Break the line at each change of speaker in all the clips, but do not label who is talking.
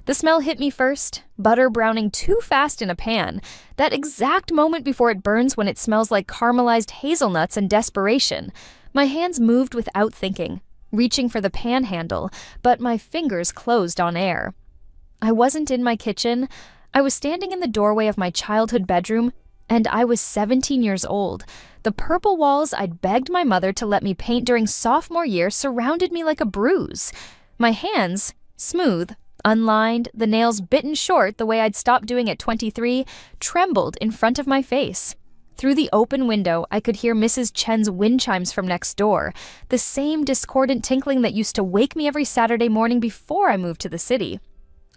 The smell hit me first, butter browning too fast in a pan, that exact moment before it burns when it smells like caramelized hazelnuts and desperation. My hands moved without thinking, reaching for the pan handle, but my fingers closed on air. I wasn't in my kitchen. I was standing in the doorway of my childhood bedroom, and I was 17 years old. The purple walls I'd begged my mother to let me paint during sophomore year surrounded me like a bruise. My hands, smooth, unlined, the nails bitten short the way I'd stopped doing at 23, trembled in front of my face. Through the open window, I could hear Mrs. Chen's wind chimes from next door, the same discordant tinkling that used to wake me every Saturday morning before I moved to the city.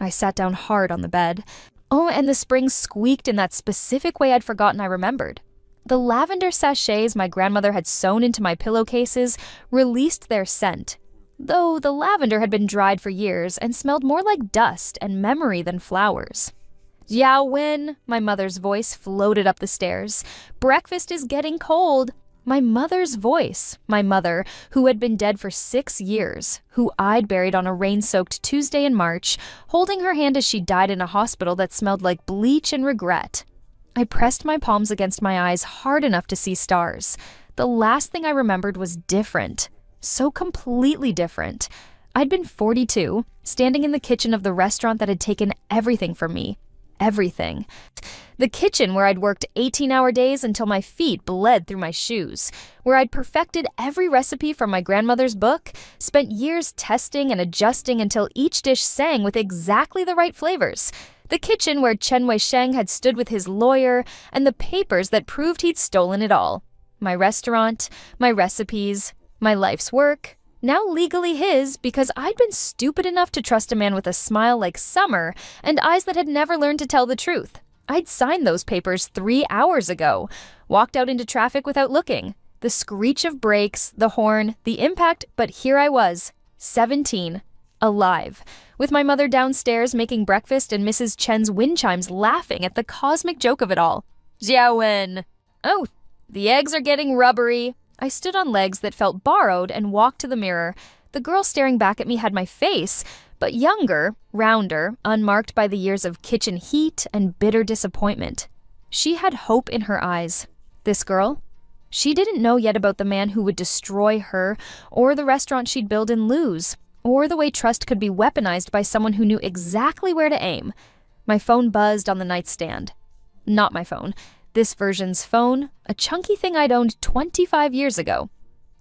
I sat down hard on the bed. Oh, and the springs squeaked in that specific way I'd forgotten I remembered. The lavender sachets my grandmother had sewn into my pillowcases released their scent, though the lavender had been dried for years and smelled more like dust and memory than flowers. "Jiao Wen," my mother's voice floated up the stairs. "Breakfast is getting cold." My mother's voice, my mother, who had been dead for 6 years, who I'd buried on a rain-soaked Tuesday in March, holding her hand as she died in a hospital that smelled like bleach and regret. I pressed my palms against my eyes hard enough to see stars. The last thing I remembered was different. So completely different. I'd been 42, standing in the kitchen of the restaurant that had taken everything from me. Everything. The kitchen where I'd worked 18-hour days until my feet bled through my shoes, where I'd perfected every recipe from my grandmother's book, spent years testing and adjusting until each dish sang with exactly the right flavors. The kitchen where Chen Wei-sheng had stood with his lawyer and the papers that proved he'd stolen it all. My restaurant, my recipes, my life's work, now legally his because I'd been stupid enough to trust a man with a smile like summer and eyes that had never learned to tell the truth. I'd signed those papers 3 hours ago, walked out into traffic without looking. The screech of brakes, the horn, the impact, but here I was, 17, alive, with my mother downstairs making breakfast and Mrs. Chen's wind chimes laughing at the cosmic joke of it all. "Jiao Wen." "Oh, the eggs are getting rubbery." I stood on legs that felt borrowed and walked to the mirror. The girl staring back at me had my face, but younger, rounder, unmarked by the years of kitchen heat and bitter disappointment. She had hope in her eyes. This girl? She didn't know yet about the man who would destroy her, or the restaurant she'd build and lose, or the way trust could be weaponized by someone who knew exactly where to aim. My phone buzzed on the nightstand. Not my phone. This version's phone, a chunky thing I'd owned 25 years ago.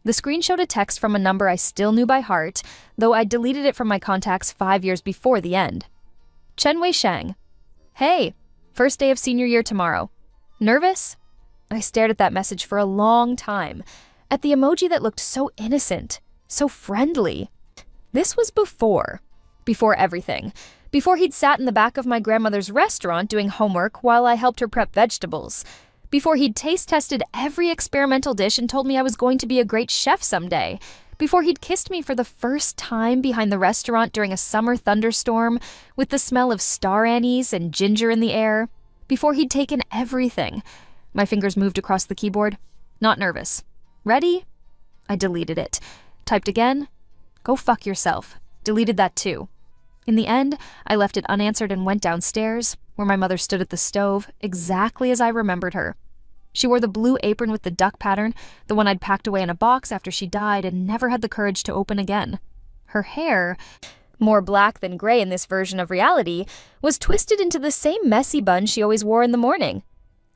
The screen showed a text from a number I still knew by heart, though I'd deleted it from my contacts 5 years before the end. Chen Wei-sheng. "Hey, first day of senior year tomorrow. Nervous?" I stared at that message for a long time, at the emoji that looked so innocent, so friendly. This was before everything. Before he'd sat in the back of my grandmother's restaurant doing homework while I helped her prep vegetables. Before he'd taste-tested every experimental dish and told me I was going to be a great chef someday. Before he'd kissed me for the first time behind the restaurant during a summer thunderstorm with the smell of star anise and ginger in the air. Before he'd taken everything. My fingers moved across the keyboard. Not nervous. Ready? I deleted it. Typed again. Go fuck yourself. Deleted that too. In the end, I left it unanswered and went downstairs, where my mother stood at the stove, exactly as I remembered her. She wore the blue apron with the duck pattern, the one I'd packed away in a box after she died and never had the courage to open again. Her hair, more black than gray in this version of reality, was twisted into the same messy bun she always wore in the morning.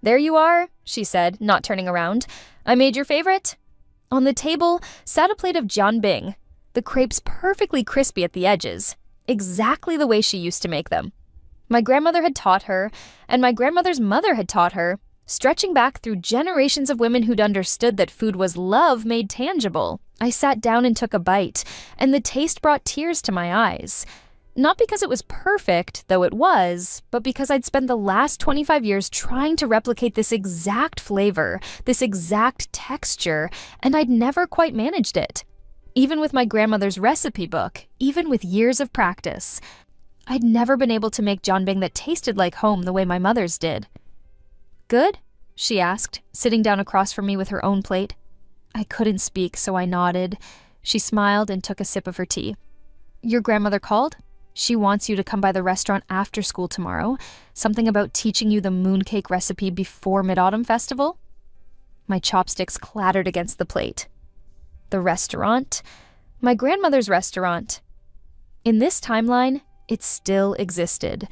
"There you are," she said, not turning around. "I made your favorite." On the table sat a plate of jianbing, the crepes perfectly crispy at the edges, exactly the way she used to make them. My grandmother had taught her, and my grandmother's mother had taught her, stretching back through generations of women who'd understood that food was love made tangible. I sat down and took a bite, and the taste brought tears to my eyes. Not because it was perfect, though it was, but because I'd spent the last 25 years trying to replicate this exact flavor, this exact texture, and I'd never quite managed it. Even with my grandmother's recipe book, even with years of practice, I'd never been able to make jianbing that tasted like home the way my mother's did. "Good?" she asked, sitting down across from me with her own plate. I couldn't speak, so I nodded. She smiled and took a sip of her tea. "Your grandmother called?" She wants you to come by the restaurant after school tomorrow. Something about teaching you the mooncake recipe before Mid-Autumn Festival." My chopsticks clattered against the plate. The restaurant? My grandmother's restaurant. In this timeline, it still existed.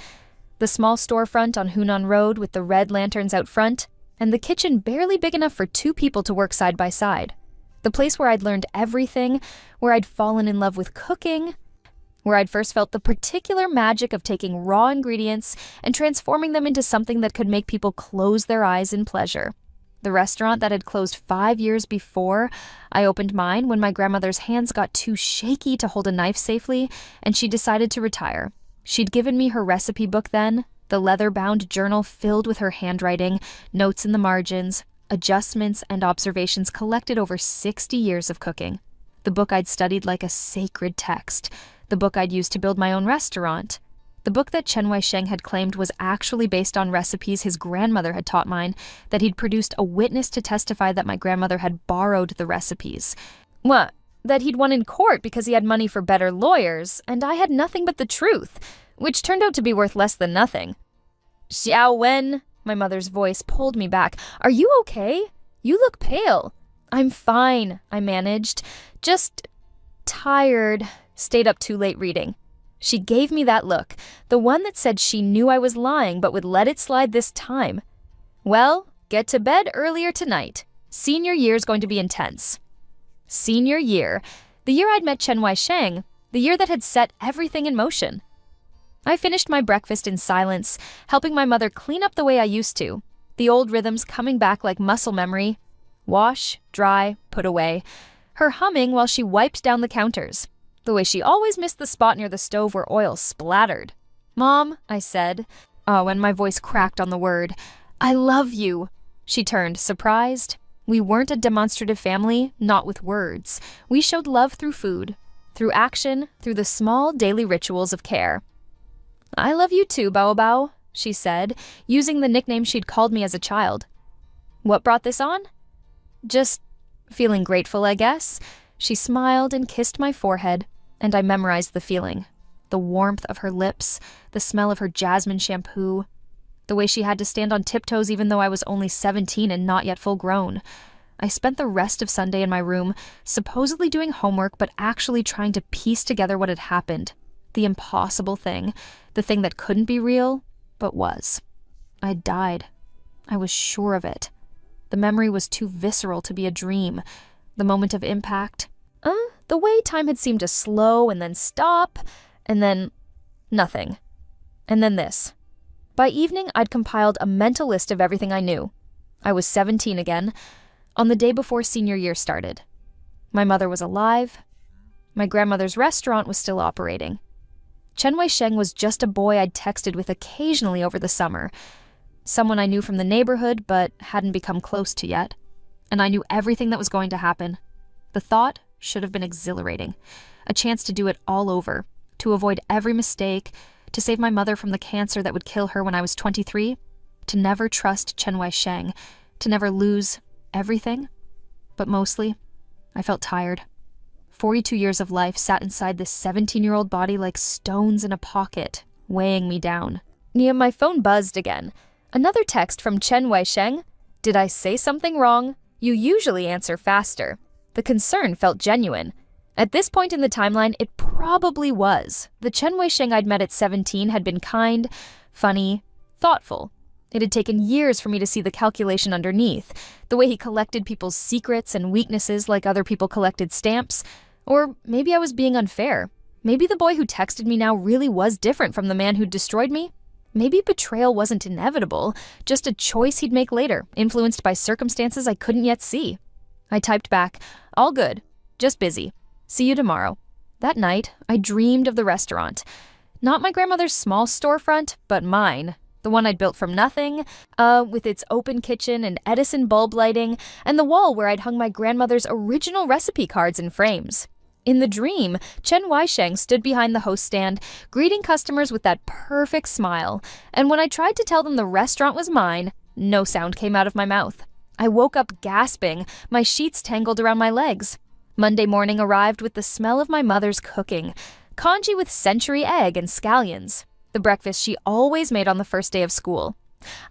The small storefront on Hunan Road with the red lanterns out front, and the kitchen barely big enough for 2 people to work side by side. The place where I'd learned everything, where I'd fallen in love with cooking, where I'd first felt the particular magic of taking raw ingredients and transforming them into something that could make people close their eyes in pleasure. The restaurant that had closed 5 years before I opened mine when my grandmother's hands got too shaky to hold a knife safely, and she decided to retire. She'd given me her recipe book then, the leather-bound journal filled with her handwriting, notes in the margins, adjustments and observations collected over 60 years of cooking. The book I'd studied like a sacred text. The book I'd used to build my own restaurant. The book that Chen Wei-sheng had claimed was actually based on recipes his grandmother had taught mine, that he'd produced a witness to testify that my grandmother had borrowed the recipes. What? That he'd won in court because he had money for better lawyers, and I had nothing but the truth, which turned out to be worth less than nothing. "Xiao Wen," my mother's voice pulled me back. "Are you okay? You look pale." "I'm fine," I managed. "Just tired. Stayed up too late reading." She gave me that look, the one that said she knew I was lying but would let it slide this time. "Well, get to bed earlier tonight. Senior year's going to be intense." Senior year, the year I'd met Chen Wei-sheng, the year that had set everything in motion. I finished my breakfast in silence, helping my mother clean up the way I used to, the old rhythms coming back like muscle memory. Wash, dry, put away. Her humming while she wiped down the counters, the way she always missed the spot near the stove where oil splattered. "Mom," I said. Oh, and my voice cracked on the word. "I love you." She turned, surprised. We weren't a demonstrative family, not with words. We showed love through food, through action, through the small daily rituals of care. "I love you too, Bao Bao," she said, using the nickname she'd called me as a child. What brought this on? Just feeling grateful, I guess. She smiled and kissed my forehead, and I memorized the feeling. The warmth of her lips, the smell of her jasmine shampoo, the way she had to stand on tiptoes even though I was only 17 and not yet full grown. I spent the rest of Sunday in my room, supposedly doing homework but actually trying to piece together what had happened. The impossible thing, the thing that couldn't be real, but was. I'd died. I was sure of it. The memory was too visceral to be a dream. The moment of impact, the way time had seemed to slow and then stop, and then nothing. And then this. By evening, I'd compiled a mental list of everything I knew. I was 17 again, on the day before senior year started. My mother was alive. My grandmother's restaurant was still operating. Chen Wei-sheng was just a boy I'd texted with occasionally over the summer. Someone I knew from the neighborhood but hadn't become close to yet. And I knew everything that was going to happen. The thought should have been exhilarating. A chance to do it all over, to avoid every mistake, to save my mother from the cancer that would kill her when I was 23, to never trust Chen Wei-sheng, to never lose everything. But mostly, I felt tired. 42 years of life sat inside this 17-year-old body like stones in a pocket, weighing me down. My phone buzzed again. Another text from Chen Wei-sheng. "Did I say something wrong? You usually answer faster." The concern felt genuine. At this point in the timeline, it probably was. The Chen Wei-sheng I'd met at 17 had been kind, funny, thoughtful. It had taken years for me to see the calculation underneath, the way he collected people's secrets and weaknesses like other people collected stamps. Or maybe I was being unfair. Maybe the boy who texted me now really was different from the man who'd destroyed me. Maybe betrayal wasn't inevitable, just a choice he'd make later, influenced by circumstances I couldn't yet see. I typed back, "All good, just busy. See you tomorrow." That night, I dreamed of the restaurant. Not my grandmother's small storefront, but mine. The one I'd built from nothing, with its open kitchen and Edison bulb lighting, and the wall where I'd hung my grandmother's original recipe cards in frames. In the dream, Chen Wei-sheng stood behind the host stand, greeting customers with that perfect smile, and when I tried to tell them the restaurant was mine, no sound came out of my mouth. I woke up gasping, my sheets tangled around my legs. Monday morning arrived with the smell of my mother's cooking, Congee with century egg and scallions, the breakfast she always made on the first day of school.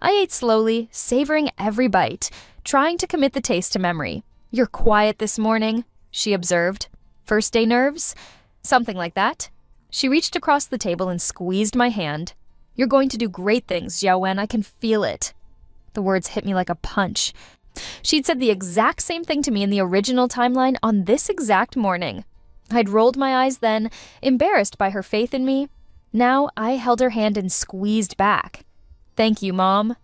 I ate slowly, savoring every bite, trying to commit the taste to memory. "You're quiet this morning," she observed. "First day nerves?" Something like that. She reached across the table and squeezed my hand. "You're going to do great things, Xiaowen. I can feel it." The words hit me like a punch. She'd said the exact same thing to me in the original timeline on this exact morning. I'd rolled my eyes then, embarrassed by her faith in me. Now I held her hand and squeezed back. "Thank you, Mom."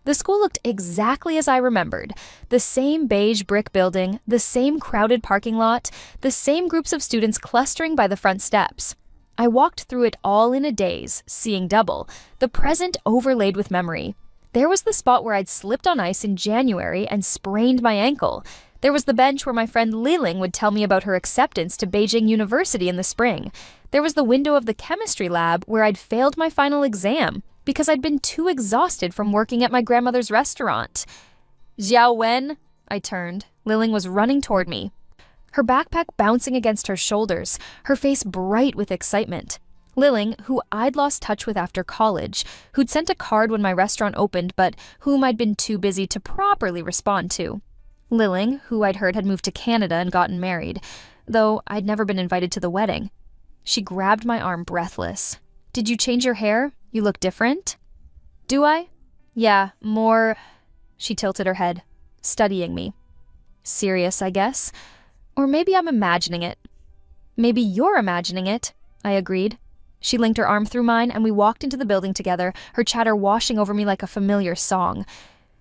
The school looked exactly as I remembered. The same beige brick building, the same crowded parking lot, the same groups of students clustering by the front steps. I walked through it all in a daze, seeing double, the present overlaid with memory. There was the spot where I'd slipped on ice in January and sprained my ankle. There was the bench where my friend Liling would tell me about her acceptance to Beijing University in the spring. There was the window of the chemistry lab where I'd failed my final exam because I'd been too exhausted from working at my grandmother's restaurant. "Xiaowen," I turned. Liling was running toward me, her backpack bouncing against her shoulders, her face bright with excitement. Liling, who I'd lost touch with after college, who'd sent a card when my restaurant opened but whom I'd been too busy to properly respond to. Liling, who I'd heard had moved to Canada and gotten married, though I'd never been invited to the wedding. She grabbed my arm breathless. "Did you change your hair? You look different." "Do I?" "Yeah, more." She tilted her head, studying me. "Serious, I guess. Or maybe I'm imagining it." "Maybe you're imagining it," I agreed. She linked her arm through mine and we walked into the building together, her chatter washing over me like a familiar song.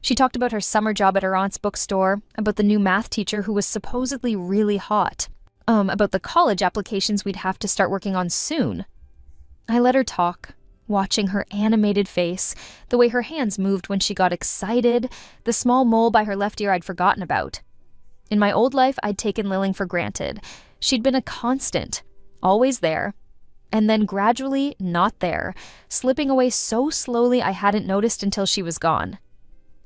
She talked about her summer job at her aunt's bookstore, about the new math teacher who was supposedly really hot, about the college applications we'd have to start working on soon. I let her talk, watching her animated face, the way her hands moved when she got excited, the small mole by her left ear I'd forgotten about. In my old life, I'd taken Liling for granted. She'd been a constant, always there, and then gradually not there, slipping away so slowly I hadn't noticed until she was gone.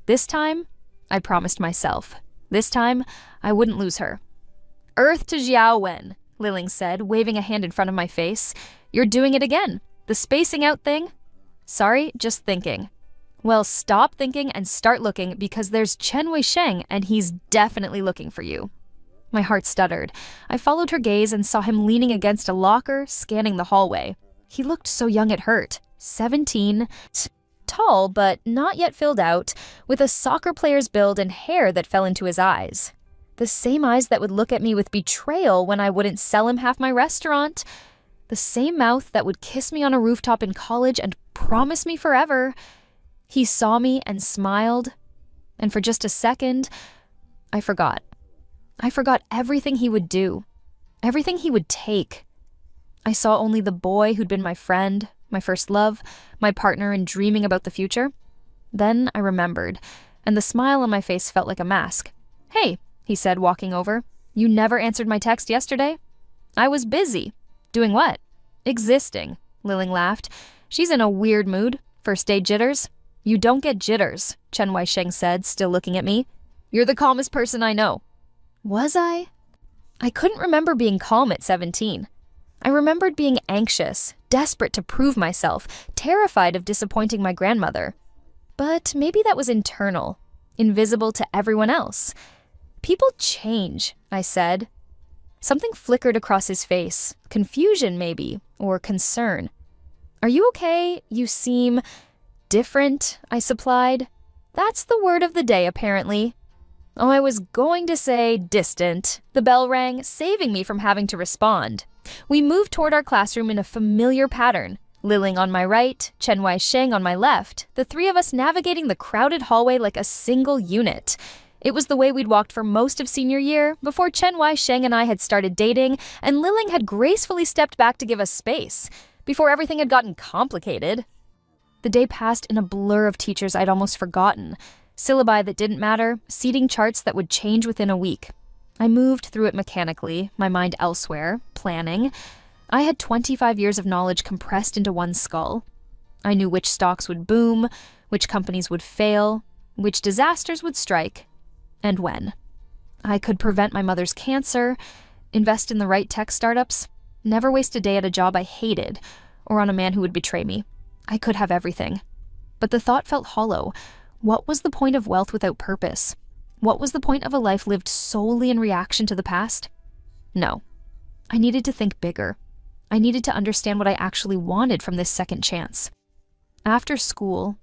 This time, I promised myself. This time, I wouldn't lose her. "Earth to Xiaowen," Liling said, waving a hand in front of my face. "You're doing it again. The spacing out thing?" "Sorry, just thinking." "Well, stop thinking and start looking because there's Chen Weisheng and he's definitely looking for you." My heart stuttered. I followed her gaze and saw him leaning against a locker, scanning the hallway. He looked so young it hurt. 17. Tall, but not yet filled out, with a soccer player's build and hair that fell into his eyes. The same eyes that would look at me with betrayal when I wouldn't sell him half my restaurant. The same mouth that would kiss me on a rooftop in college and promise me forever. He saw me and smiled, and for just a second, I forgot. I forgot everything he would do, everything he would take. I saw only the boy who'd been my friend, my first love, my partner in dreaming about the future. Then I remembered, and the smile on my face felt like a mask. "Hey," he said, walking over. "You never answered my text yesterday?" "I was busy." "Doing what?" "Existing," Liling laughed. "She's in a weird mood. First day jitters?" "You don't get jitters," Chen Weisheng said, still looking at me. "You're the calmest person I know." Was I? I couldn't remember being calm at 17. I remembered being anxious, desperate to prove myself, terrified of disappointing my grandmother. But maybe that was internal, invisible to everyone else. "People change," I said. Something flickered across his face, confusion maybe, or concern. "Are you okay? You seem different," I supplied. That's the word of the day, apparently. Oh, I was going to say distant. The bell rang, saving me from having to respond. We moved toward our classroom in a familiar pattern. Liling on my right, Chen Weisheng on my left, the three of us navigating the crowded hallway like a single unit. It was the way we'd walked for most of senior year, before Chen Weisheng and I had started dating, and Liling had gracefully stepped back to give us space, before everything had gotten complicated. The day passed in a blur of teachers I'd almost forgotten. Syllabi that didn't matter, seating charts that would change within a week. I moved through it mechanically, my mind elsewhere, planning. I had 25 years of knowledge compressed into one skull. I knew which stocks would boom, which companies would fail, which disasters would strike, and when. I could prevent my mother's cancer, invest in the right tech startups, Never waste a day at a job I hated, or on a man who would betray me. I could have everything. But the thought felt hollow. What was the point of wealth without purpose? What was the point of a life lived solely in reaction to the past? No. I needed to think bigger. I needed to understand what I actually wanted from this second chance. After school,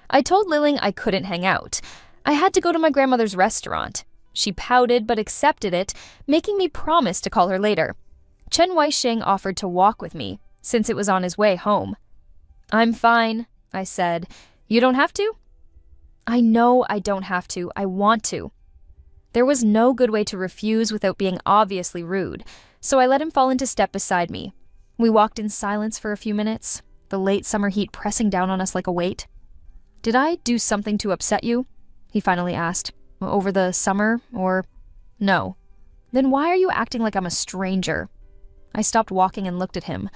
I told Liling I couldn't hang out. I had to go to my grandmother's restaurant. She pouted but accepted it, making me promise to call her later. Chen Weisheng offered to walk with me, since it was on his way home. "I'm fine," I said. "You don't have to?" "I know I don't have to. I want to." There was no good way to refuse without being obviously rude, so I let him fall into step beside me. We walked in silence for a few minutes, the late summer heat pressing down on us like a weight. "Did I do something to upset you?" he finally asked. "Over the summer, or—" "No." "Then why are you acting like I'm a stranger?" I stopped walking and looked at him.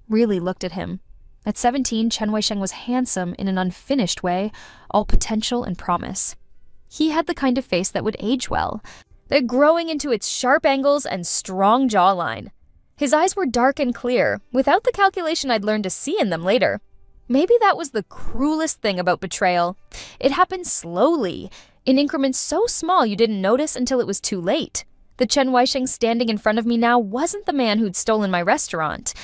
Really looked at him. At 17, Chen Weisheng was handsome in an unfinished way, all potential and promise. He had the kind of face that would age well, that growing into its sharp angles and strong jawline. His eyes were dark and clear, without the calculation I'd learned to see in them later. Maybe that was the cruelest thing about betrayal. It happened slowly, in increments so small you didn't notice until it was too late. The Chen Weisheng standing in front of me now wasn't the man who'd stolen my restaurant.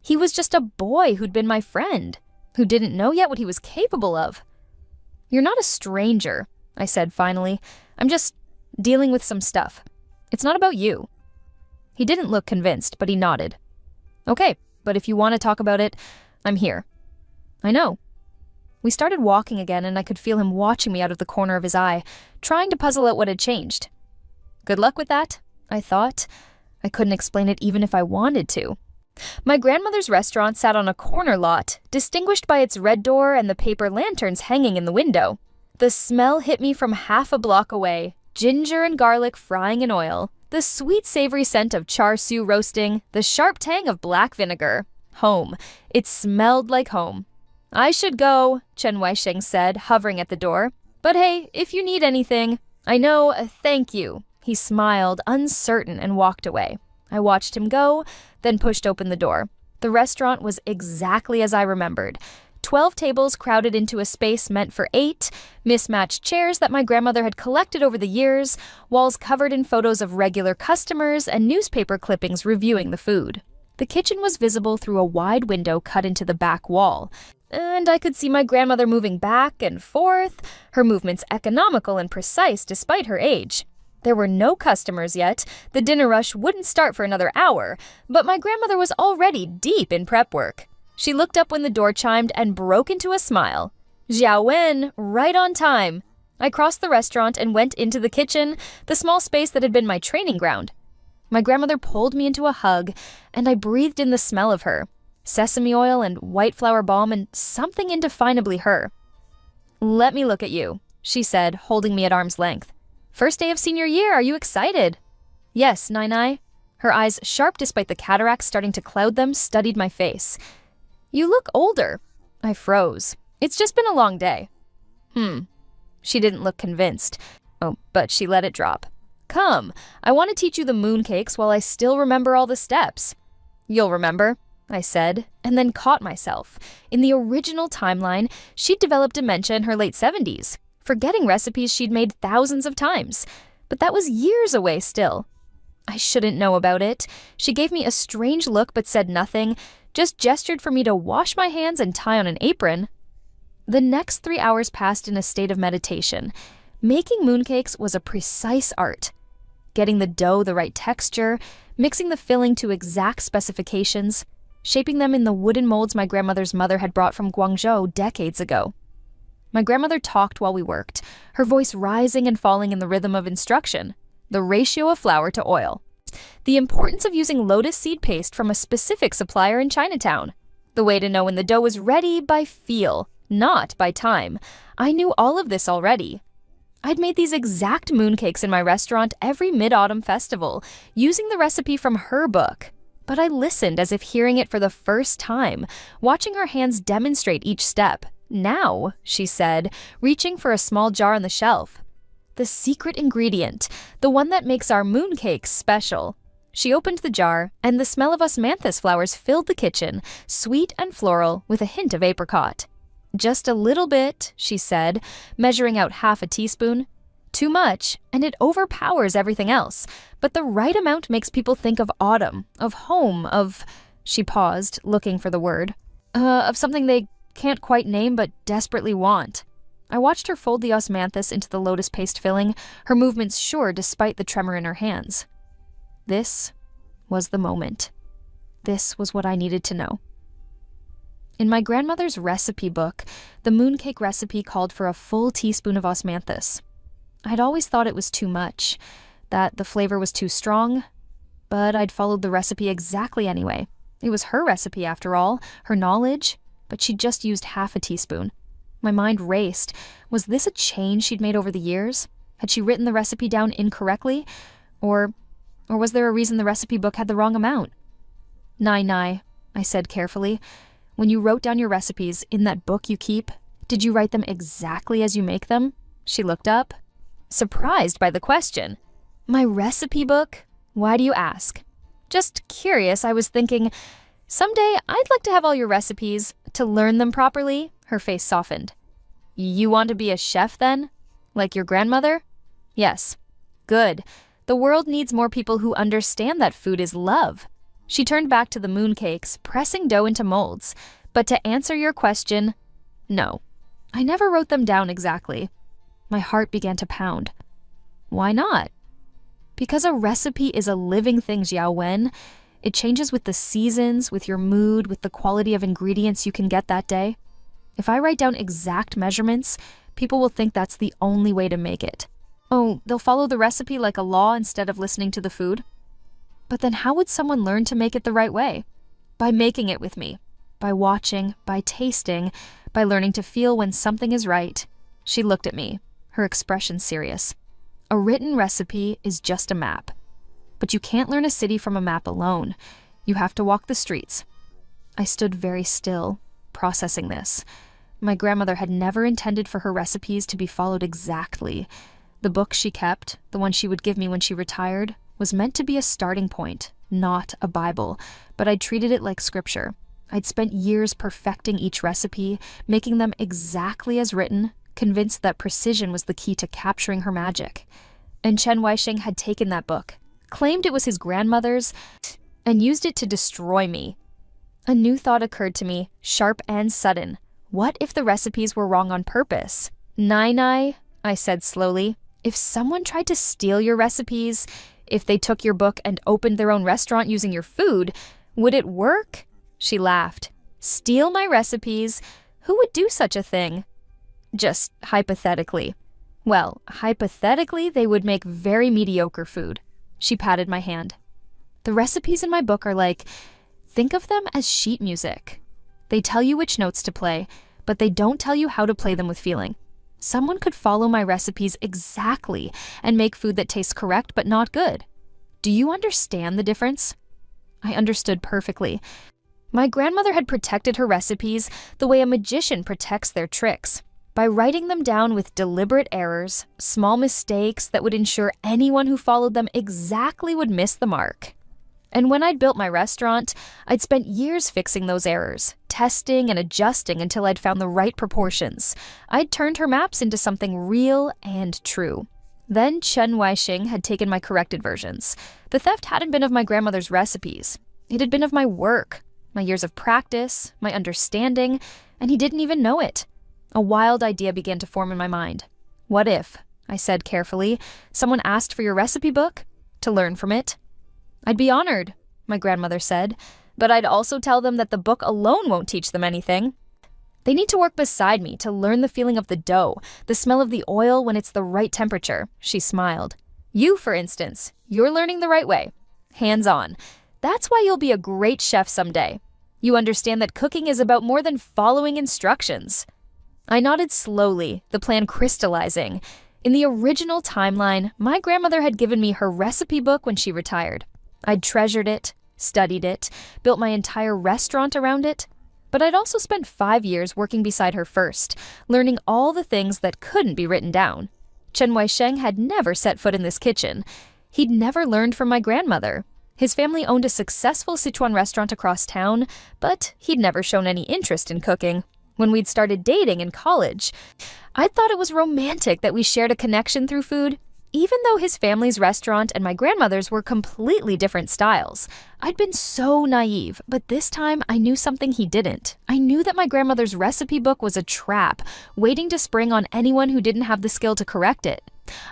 He was just a boy who'd been my friend, who didn't know yet what he was capable of. "You're not a stranger," I said finally. "I'm just dealing with some stuff. It's not about you." He didn't look convinced, but he nodded. "Okay, but if you want to talk about it, I'm here." "I know." We started walking again, and I could feel him watching me out of the corner of his eye, trying to puzzle out what had changed. Good luck with that, I thought. I couldn't explain it even if I wanted to. My grandmother's restaurant sat on a corner lot, distinguished by its red door and the paper lanterns hanging in the window. The smell hit me from half a block away, ginger and garlic frying in oil, the sweet savory scent of char siu roasting, the sharp tang of black vinegar. Home. It smelled like home. "I should go," Chen Weisheng said, hovering at the door. "But hey, if you need anything, I know, thank you." He smiled, uncertain, and walked away. I watched him go, then pushed open the door. The restaurant was exactly as I remembered. 12 tables crowded into a space meant for 8, mismatched chairs that my grandmother had collected over the years, walls covered in photos of regular customers, and newspaper clippings reviewing the food. The kitchen was visible through a wide window cut into the back wall, and I could see my grandmother moving back and forth, her movements economical and precise despite her age. There were no customers yet, the dinner rush wouldn't start for another hour, but my grandmother was already deep in prep work. She looked up when the door chimed and broke into a smile. "Xiao Wen, right on time." I crossed the restaurant and went into the kitchen, the small space that had been my training ground. My grandmother pulled me into a hug, and I breathed in the smell of her. Sesame oil and white flower balm and something indefinably her. "Let me look at you," she said, holding me at arm's length. "First day of senior year, are you excited?" "Yes, Nai." Her eyes, sharp despite the cataracts starting to cloud them, studied my face. "You look older." I froze. "It's just been a long day." She didn't look convinced. Oh, but she let it drop. "Come, I want to teach you the mooncakes while I still remember all the steps." "You'll remember," I said, and then caught myself. In the original timeline, she'd developed dementia in her late 70s. Forgetting recipes she'd made thousands of times. But that was years away still. I shouldn't know about it. She gave me a strange look but said nothing, just gestured for me to wash my hands and tie on an apron. The next 3 hours passed in a state of meditation. Making mooncakes was a precise art. Getting the dough the right texture, mixing the filling to exact specifications, shaping them in the wooden molds my grandmother's mother had brought from Guangzhou decades ago. My grandmother talked while we worked, her voice rising and falling in the rhythm of instruction. The ratio of flour to oil. The importance of using lotus seed paste from a specific supplier in Chinatown. The way to know when the dough was ready by feel, not by time. I knew all of this already. I'd made these exact mooncakes in my restaurant every mid-autumn festival, using the recipe from her book. But I listened as if hearing it for the first time, watching her hands demonstrate each step. "Now," she said, reaching for a small jar on the shelf. "The secret ingredient, the one that makes our mooncakes special. She opened the jar, and the smell of osmanthus flowers filled the kitchen, sweet and floral with a hint of apricot. "Just a little bit," she said, measuring out half a teaspoon. "Too much, and it overpowers everything else, but the right amount makes people think of autumn, of home, of—" She paused, looking for the word. Of something they can't quite name but desperately want." I watched her fold the osmanthus into the lotus paste filling, her movements sure despite the tremor in her hands. This was the moment. This was what I needed to know. In my grandmother's recipe book, the mooncake recipe called for a full teaspoon of osmanthus. I'd always thought it was too much, that the flavor was too strong, but I'd followed the recipe exactly anyway. It was her recipe after all, her knowledge, but she'd just used half a teaspoon. My mind raced. Was this a change she'd made over the years? Had she written the recipe down incorrectly? Or was there a reason the recipe book had the wrong amount? "Nai," I said carefully. "When you wrote down your recipes in that book you keep, did you write them exactly as you make them?" She looked up, surprised by the question. "My recipe book? Why do you ask?" "Just curious, I was thinking, someday I'd like to have all your recipes, to learn them properly." Her face softened. "You want to be a chef then? Like your grandmother?" "Yes." "Good. The world needs more people who understand that food is love." She turned back to the mooncakes, pressing dough into molds. "But to answer your question, no. I never wrote them down exactly." My heart began to pound. "Why not?" "Because a recipe is a living thing, Xiao Wen. It changes with the seasons, with your mood, with the quality of ingredients you can get that day. If I write down exact measurements, people will think that's the only way to make it. Oh, they'll follow the recipe like a law instead of listening to the food. But then how would someone learn to make it the right way? By making it with me. By watching, by tasting, by learning to feel when something is right." She looked at me, her expression serious. "A written recipe is just a map. But you can't learn a city from a map alone. You have to walk the streets." I stood very still, processing this. My grandmother had never intended for her recipes to be followed exactly. The book she kept, the one she would give me when she retired, was meant to be a starting point, not a Bible, but I'd treated it like scripture. I'd spent years perfecting each recipe, making them exactly as written, convinced that precision was the key to capturing her magic. And Chen Weisheng had taken that book, claimed it was his grandmother's, and used it to destroy me. A new thought occurred to me, sharp and sudden. What if the recipes were wrong on purpose? "Nai," I said slowly, "if someone tried to steal your recipes, if they took your book and opened their own restaurant using your food, would it work?" She laughed. "Steal my recipes? Who would do such a thing?" "Just hypothetically." "Well, hypothetically, they would make very mediocre food." She patted my hand. "The recipes in my book are think of them as sheet music. They tell you which notes to play, but they don't tell you how to play them with feeling. Someone could follow my recipes exactly and make food that tastes correct but not good. Do you understand the difference?" I understood perfectly. My grandmother had protected her recipes the way a magician protects their tricks, by writing them down with deliberate errors, small mistakes that would ensure anyone who followed them exactly would miss the mark. And when I'd built my restaurant, I'd spent years fixing those errors, testing and adjusting until I'd found the right proportions. I'd turned her maps into something real and true. Then Chen Weisheng had taken my corrected versions. The theft hadn't been of my grandmother's recipes. It had been of my work, my years of practice, my understanding, and he didn't even know it. A wild idea began to form in my mind. "What if," I said carefully, "someone asked for your recipe book? To learn from it?" "I'd be honored," my grandmother said, "but I'd also tell them that the book alone won't teach them anything. They need to work beside me to learn the feeling of the dough, the smell of the oil when it's the right temperature." She smiled. "You, for instance, you're learning the right way. Hands-on. That's why you'll be a great chef someday. You understand that cooking is about more than following instructions." I nodded slowly, the plan crystallizing. In the original timeline, my grandmother had given me her recipe book when she retired. I'd treasured it, studied it, built my entire restaurant around it. But I'd also spent 5 years working beside her first, learning all the things that couldn't be written down. Chen Weisheng had never set foot in this kitchen. He'd never learned from my grandmother. His family owned a successful Sichuan restaurant across town, but he'd never shown any interest in cooking. When we'd started dating in college, I thought it was romantic that we shared a connection through food. Even though his family's restaurant and my grandmother's were completely different styles, I'd been so naive, but this time I knew something he didn't. I knew that my grandmother's recipe book was a trap, waiting to spring on anyone who didn't have the skill to correct it.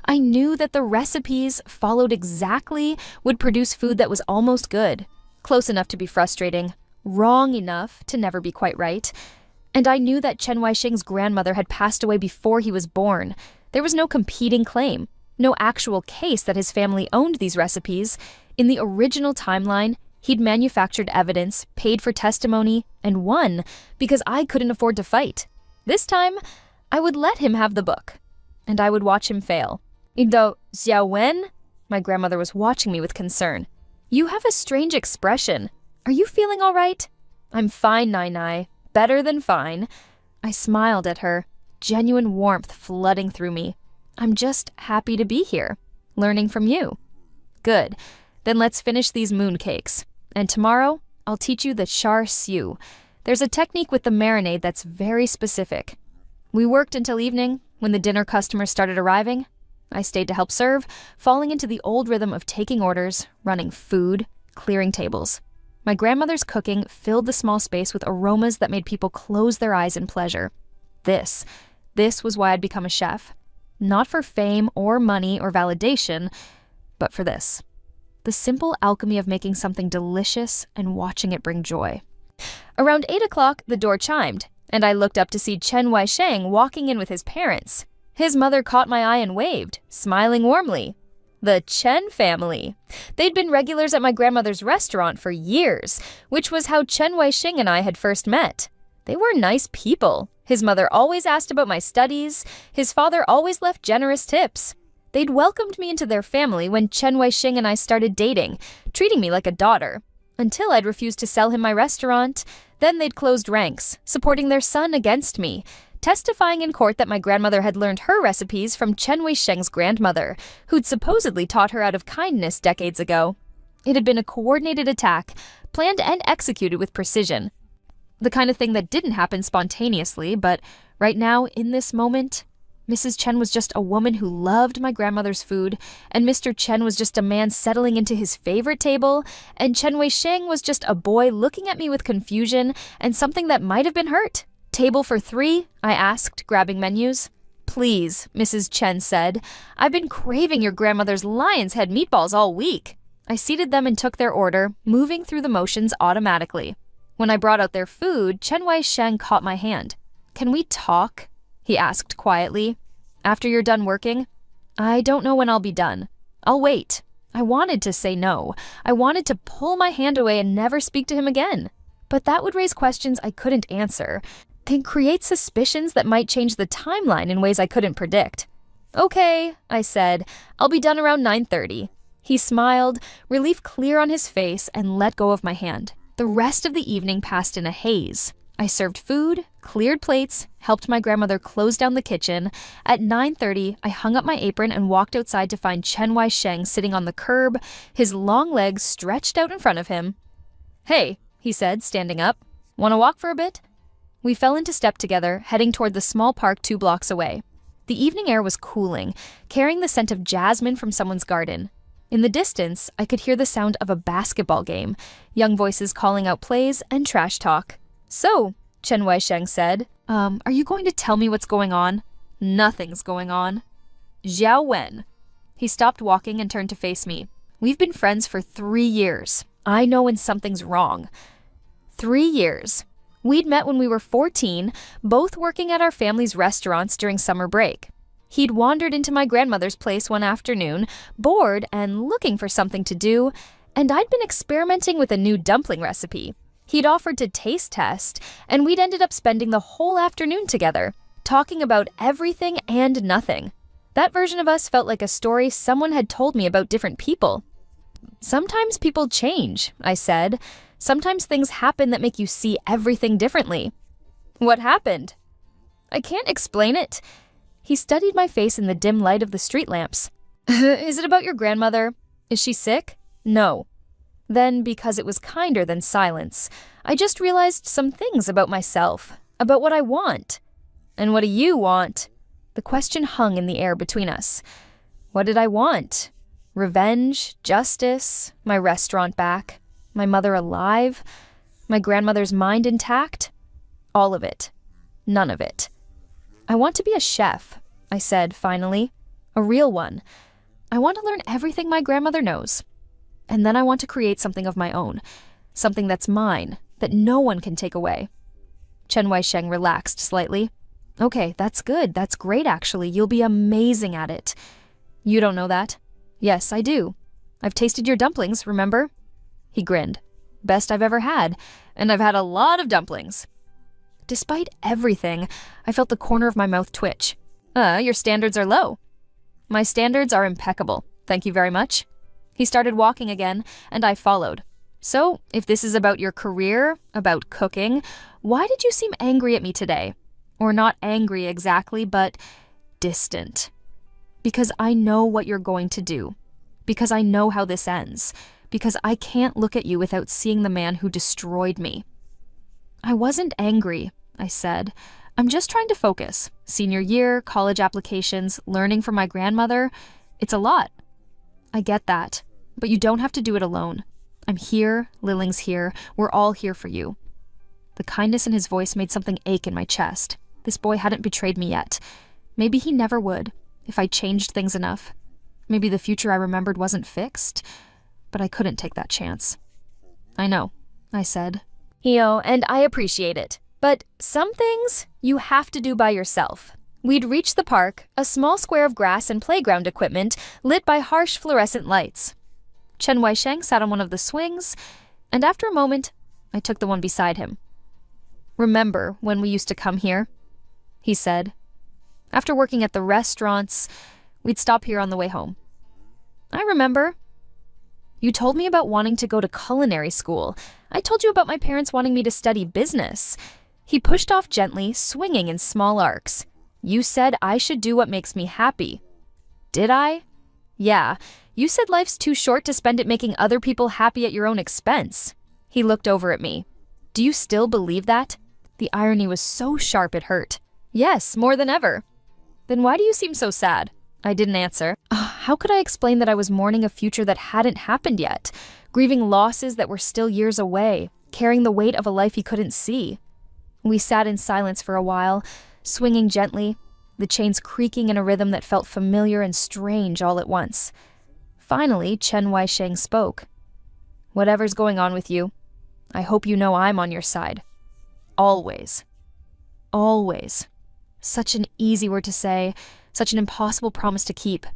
I knew that the recipes, followed exactly, would produce food that was almost good, close enough to be frustrating, wrong enough to never be quite right. And I knew that Chen Weisheng's grandmother had passed away before he was born. There was no competing claim. No actual case that his family owned these recipes. In the original timeline, he'd manufactured evidence, paid for testimony, and won because I couldn't afford to fight. This time, I would let him have the book, and I would watch him fail. Though, Xiao Wen? My grandmother was watching me with concern. You have a strange expression. Are you feeling all right? I'm fine, Nai Nai. Better than fine. I smiled at her, genuine warmth flooding through me. I'm just happy to be here, learning from you. Good. Then let's finish these mooncakes. And tomorrow, I'll teach you the char siu. There's a technique with the marinade that's very specific. We worked until evening. When the dinner customers started arriving, I stayed to help serve, falling into the old rhythm of taking orders, running food, clearing tables. My grandmother's cooking filled the small space with aromas that made people close their eyes in pleasure. This was why I'd become a chef. Not for fame or money or validation, but for this. The simple alchemy of making something delicious and watching it bring joy. Around 8 o'clock, the door chimed, and I looked up to see Chen Weisheng walking in with his parents. His mother caught my eye and waved, smiling warmly. The Chen family. They'd been regulars at my grandmother's restaurant for years, which was how Chen Weisheng and I had first met. They were nice people. His mother always asked about my studies. His father always left generous tips. They'd welcomed me into their family when Chen Weisheng and I started dating, treating me like a daughter, until I'd refused to sell him my restaurant. Then they'd closed ranks, supporting their son against me, testifying in court that my grandmother had learned her recipes from Chen Weisheng's grandmother, who'd supposedly taught her out of kindness decades ago. It had been a coordinated attack, planned and executed with precision. The kind of thing that didn't happen spontaneously, but right now, in this moment, Mrs. Chen was just a woman who loved my grandmother's food, and Mr. Chen was just a man settling into his favorite table, and Chen Weisheng was just a boy looking at me with confusion and something that might have been hurt. Table for 3? I asked, grabbing menus. Please, Mrs. Chen said. I've been craving your grandmother's lion's head meatballs all week. I seated them and took their order, moving through the motions automatically. When I brought out their food, Chen Weisheng caught my hand. Can we talk? He asked quietly. After you're done working? I don't know when I'll be done. I'll wait. I wanted to say no. I wanted to pull my hand away and never speak to him again. But that would raise questions I couldn't answer, then create suspicions that might change the timeline in ways I couldn't predict. Okay, I said. I'll be done around 9:30. He smiled, relief clear on his face, and let go of my hand. The rest of the evening passed in a haze. I served food, cleared plates, helped my grandmother close down the kitchen. At 9:30, I hung up my apron and walked outside to find Chen Weisheng sitting on the curb, his long legs stretched out in front of him. Hey, he said, standing up. Want to walk for a bit? We fell into step together, heading toward the small park 2 blocks away. The evening air was cooling, carrying the scent of jasmine from someone's garden. In the distance, I could hear the sound of a basketball game, young voices calling out plays and trash talk. So, Chen Weisheng said, are you going to tell me what's going on? Nothing's going on. Xiao Wen. He stopped walking and turned to face me. We've been friends for 3 years. I know when something's wrong. 3 years. We'd met when we were 14, both working at our family's restaurants during summer break. He'd wandered into my grandmother's place one afternoon, bored and looking for something to do, and I'd been experimenting with a new dumpling recipe. He'd offered to taste test, and we'd ended up spending the whole afternoon together, talking about everything and nothing. That version of us felt like a story someone had told me about different people. Sometimes people change, I said. Sometimes things happen that make you see everything differently. What happened? I can't explain it. He studied my face in the dim light of the street lamps. Is it about your grandmother? Is she sick? No. Then, because it was kinder than silence, I just realized some things about myself, about what I want. And what do you want? The question hung in the air between us. What did I want? Revenge, justice, my restaurant back, my mother alive, my grandmother's mind intact? All of it. None of it. I want to be a chef, I said finally. A real one. I want to learn everything my grandmother knows. And then I want to create something of my own. Something that's mine, that no one can take away. Chen Weisheng relaxed slightly. Okay, that's good. That's great, actually. You'll be amazing at it. You don't know that? Yes, I do. I've tasted your dumplings, remember? He grinned. Best I've ever had. And I've had a lot of dumplings. Despite everything, I felt the corner of my mouth twitch. Your standards are low. My standards are impeccable. Thank you very much. He started walking again, and I followed. So, if this is about your career, about cooking, why did you seem angry at me today? Or not angry exactly, but distant. Because I know what you're going to do. Because I know how this ends. Because I can't look at you without seeing the man who destroyed me. I wasn't angry, I said. I'm just trying to focus. Senior year, college applications, learning from my grandmother. It's a lot. I get that. But you don't have to do it alone. I'm here, Liling's here, we're all here for you. The kindness in his voice made something ache in my chest. This boy hadn't betrayed me yet. Maybe he never would, if I changed things enough. Maybe the future I remembered wasn't fixed, but I couldn't take that chance. I know, I said. And I appreciate it. But some things you have to do by yourself. We'd reached the park, a small square of grass and playground equipment lit by harsh fluorescent lights. Chen Weisheng sat on one of the swings, and after a moment, I took the one beside him. Remember when we used to come here? He said. After working at the restaurants, we'd stop here on the way home. I remember. You told me about wanting to go to culinary school. I told you about my parents wanting me to study business. He pushed off gently, swinging in small arcs. You said I should do what makes me happy. Did I? Yeah. You said life's too short to spend it making other people happy at your own expense. He looked over at me. Do you still believe that? The irony was so sharp it hurt. Yes, more than ever. Then why do you seem so sad? I didn't answer. How could I explain that I was mourning a future that hadn't happened yet, grieving losses that were still years away, carrying the weight of a life he couldn't see? We sat in silence for a while, swinging gently, the chains creaking in a rhythm that felt familiar and strange all at once. Finally, Chen Weisheng spoke. Whatever's going on with you, I hope you know I'm on your side. Always. Always. Such an easy word to say, such an impossible promise to keep.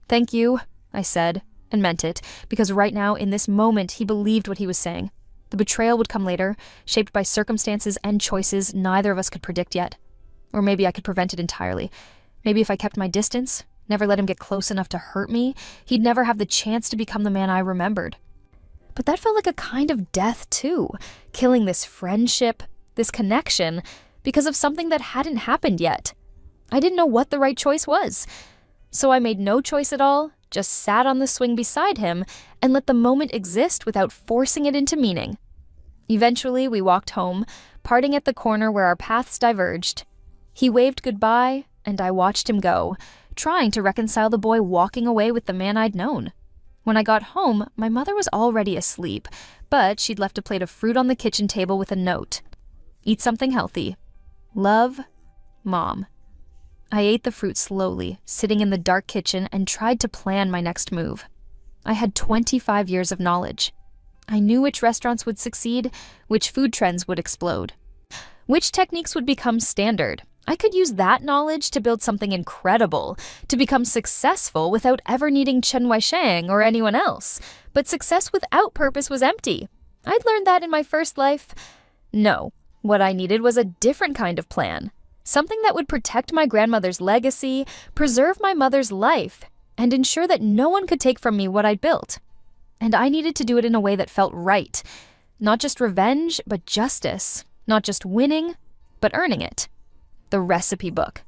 Thank you, I said, and meant it, because right now, in this moment, he believed what he was saying. The betrayal would come later, shaped by circumstances and choices neither of us could predict yet. Or maybe I could prevent it entirely. Maybe if I kept my distance, never let him get close enough to hurt me, he'd never have the chance to become the man I remembered. But that felt like a kind of death, too, killing this friendship, this connection, because of something that hadn't happened yet. I didn't know what the right choice was. So I made no choice at all, just sat on the swing beside him and let the moment exist without forcing it into meaning. Eventually, we walked home, parting at the corner where our paths diverged. He waved goodbye, and I watched him go, trying to reconcile the boy walking away with the man I'd known. When I got home, my mother was already asleep, but she'd left a plate of fruit on the kitchen table with a note. Eat something healthy. Love, Mom. I ate the fruit slowly, sitting in the dark kitchen, and tried to plan my next move. I had 25 years of knowledge. I knew which restaurants would succeed, which food trends would explode, which techniques would become standard. I could use that knowledge to build something incredible, to become successful without ever needing Chen Weisheng or anyone else. But success without purpose was empty. I'd learned that in my first life. No, what I needed was a different kind of plan. Something that would protect my grandmother's legacy, preserve my mother's life, and ensure that no one could take from me what I'd built. And I needed to do it in a way that felt right. Not just revenge, but justice. Not just winning, but earning it. The recipe book.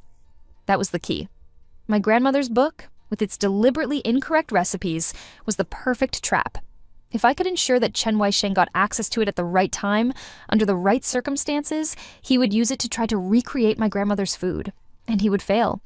That was the key. My grandmother's book, with its deliberately incorrect recipes, was the perfect trap. If I could ensure that Chen Weisheng got access to it at the right time, under the right circumstances, he would use it to try to recreate my grandmother's food. And he would fail.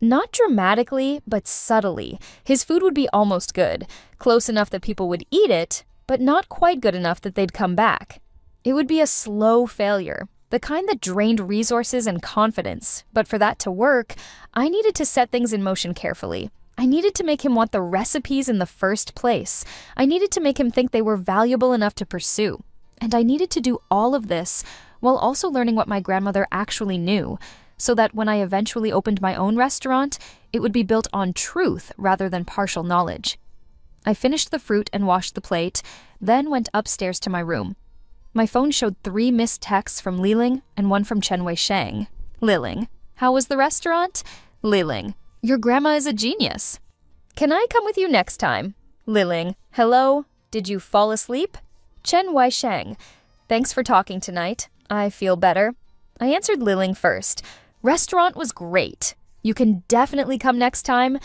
Not dramatically, but subtly. His food would be almost good, close enough that people would eat it, but not quite good enough that they'd come back. It would be a slow failure, the kind that drained resources and confidence. But for that to work, I needed to set things in motion carefully. I needed to make him want the recipes in the first place. I needed to make him think they were valuable enough to pursue. And I needed to do all of this while also learning what my grandmother actually knew, so that when I eventually opened my own restaurant, it would be built on truth rather than partial knowledge. I finished the fruit and washed the plate, then went upstairs to my room. My phone showed 3 missed texts from Liling and 1 from Chen Weisheng. Liling: how was the restaurant? Liling: your grandma is a genius. Can I come with you next time? Liling: hello, did you fall asleep? Chen Weisheng: thanks for talking tonight. I feel better. I answered Liling first. Restaurant was great. You can definitely come next time.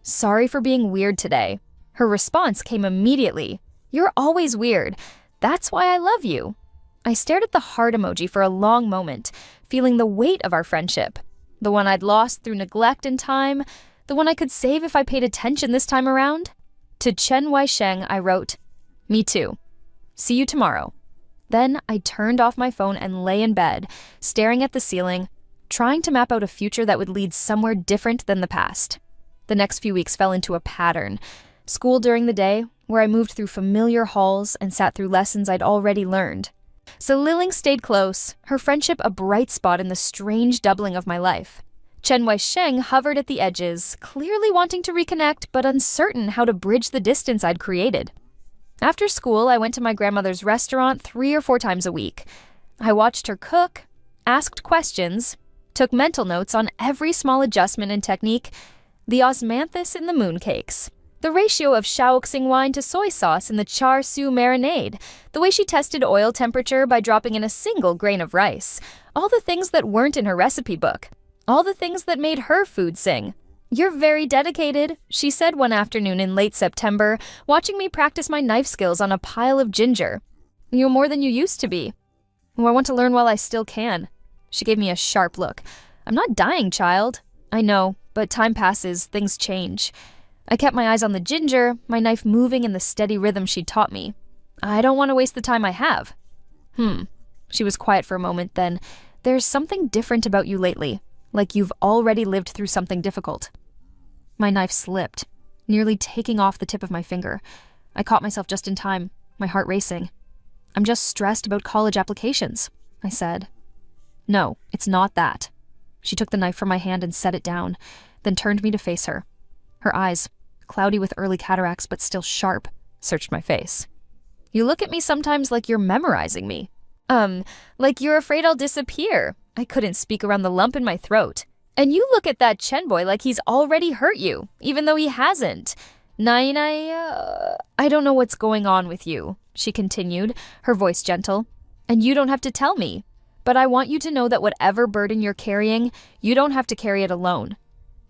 Sorry for being weird today. Her response came immediately. You're always weird. That's why I love you. I stared at the heart emoji for a long moment, feeling the weight of our friendship. The one I'd lost through neglect and time, the one I could save if I paid attention this time around. To Chen Weisheng, I wrote, me too. See you tomorrow. Then I turned off my phone and lay in bed, staring at the ceiling, trying to map out a future that would lead somewhere different than the past. The next few weeks fell into a pattern. School during the day, where I moved through familiar halls and sat through lessons I'd already learned. So Liling stayed close, her friendship a bright spot in the strange doubling of my life. Chen Weisheng hovered at the edges, clearly wanting to reconnect but uncertain how to bridge the distance I'd created. After school, I went to my grandmother's restaurant 3 or 4 times a week. I watched her cook, asked questions, took mental notes on every small adjustment and technique, the osmanthus in the mooncakes, the ratio of Shaoxing wine to soy sauce in the char siu marinade, the way she tested oil temperature by dropping in a single grain of rice, all the things that weren't in her recipe book, all the things that made her food sing. You're very dedicated, she said one afternoon in late September, watching me practice my knife skills on a pile of ginger. You're more than you used to be. I want to learn while I still can. She gave me a sharp look. I'm not dying, child. I know, but time passes, things change. I kept my eyes on the ginger, my knife moving in the steady rhythm she'd taught me. I don't want to waste the time I have. She was quiet for a moment, then, there's something different about you lately, like you've already lived through something difficult. My knife slipped, nearly taking off the tip of my finger. I caught myself just in time, my heart racing. I'm just stressed about college applications, I said. No, it's not that. She took the knife from my hand and set it down, then turned me to face her. Her eyes, cloudy with early cataracts but still sharp, searched my face. You look at me sometimes like you're memorizing me. Like you're afraid I'll disappear. I couldn't speak around the lump in my throat. And you look at that Chen boy like he's already hurt you, even though he hasn't. I don't know what's going on with you, she continued, her voice gentle. And you don't have to tell me. But I want you to know that whatever burden you're carrying, you don't have to carry it alone.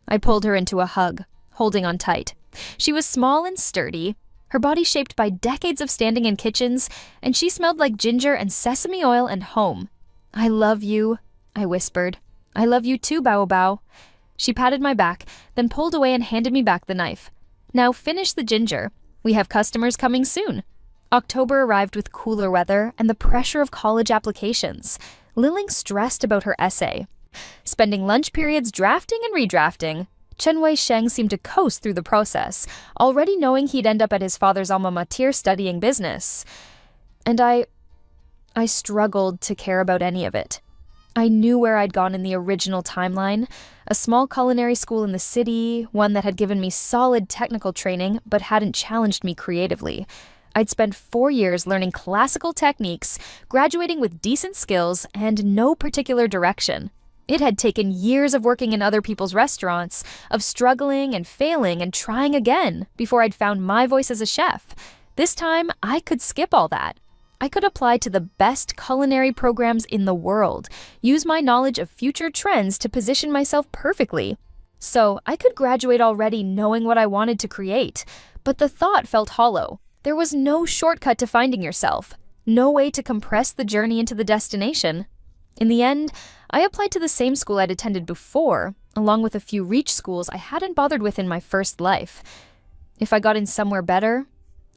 I pulled her into a hug, holding on tight. She was small and sturdy, her body shaped by decades of standing in kitchens, and she smelled like ginger and sesame oil and home. I love you, I whispered. I love you too, Bao Bao. She patted my back, then pulled away and handed me back the knife. Now finish the ginger. We have customers coming soon. October arrived with cooler weather and the pressure of college applications. Liling stressed about her essay. Spending lunch periods drafting and redrafting, Chen Weisheng seemed to coast through the process, already knowing he'd end up at his father's alma mater studying business. And I struggled to care about any of it. I knew where I'd gone in the original timeline, a small culinary school in the city, one that had given me solid technical training but hadn't challenged me creatively. I'd spent 4 years learning classical techniques, graduating with decent skills and no particular direction. It had taken years of working in other people's restaurants, of struggling and failing and trying again before I'd found my voice as a chef. This time, I could skip all that. I could apply to the best culinary programs in the world, use my knowledge of future trends to position myself perfectly. So I could graduate already knowing what I wanted to create, but the thought felt hollow. There was no shortcut to finding yourself, no way to compress the journey into the destination. In the end, I applied to the same school I'd attended before, along with a few reach schools I hadn't bothered with in my first life. If I got in somewhere better,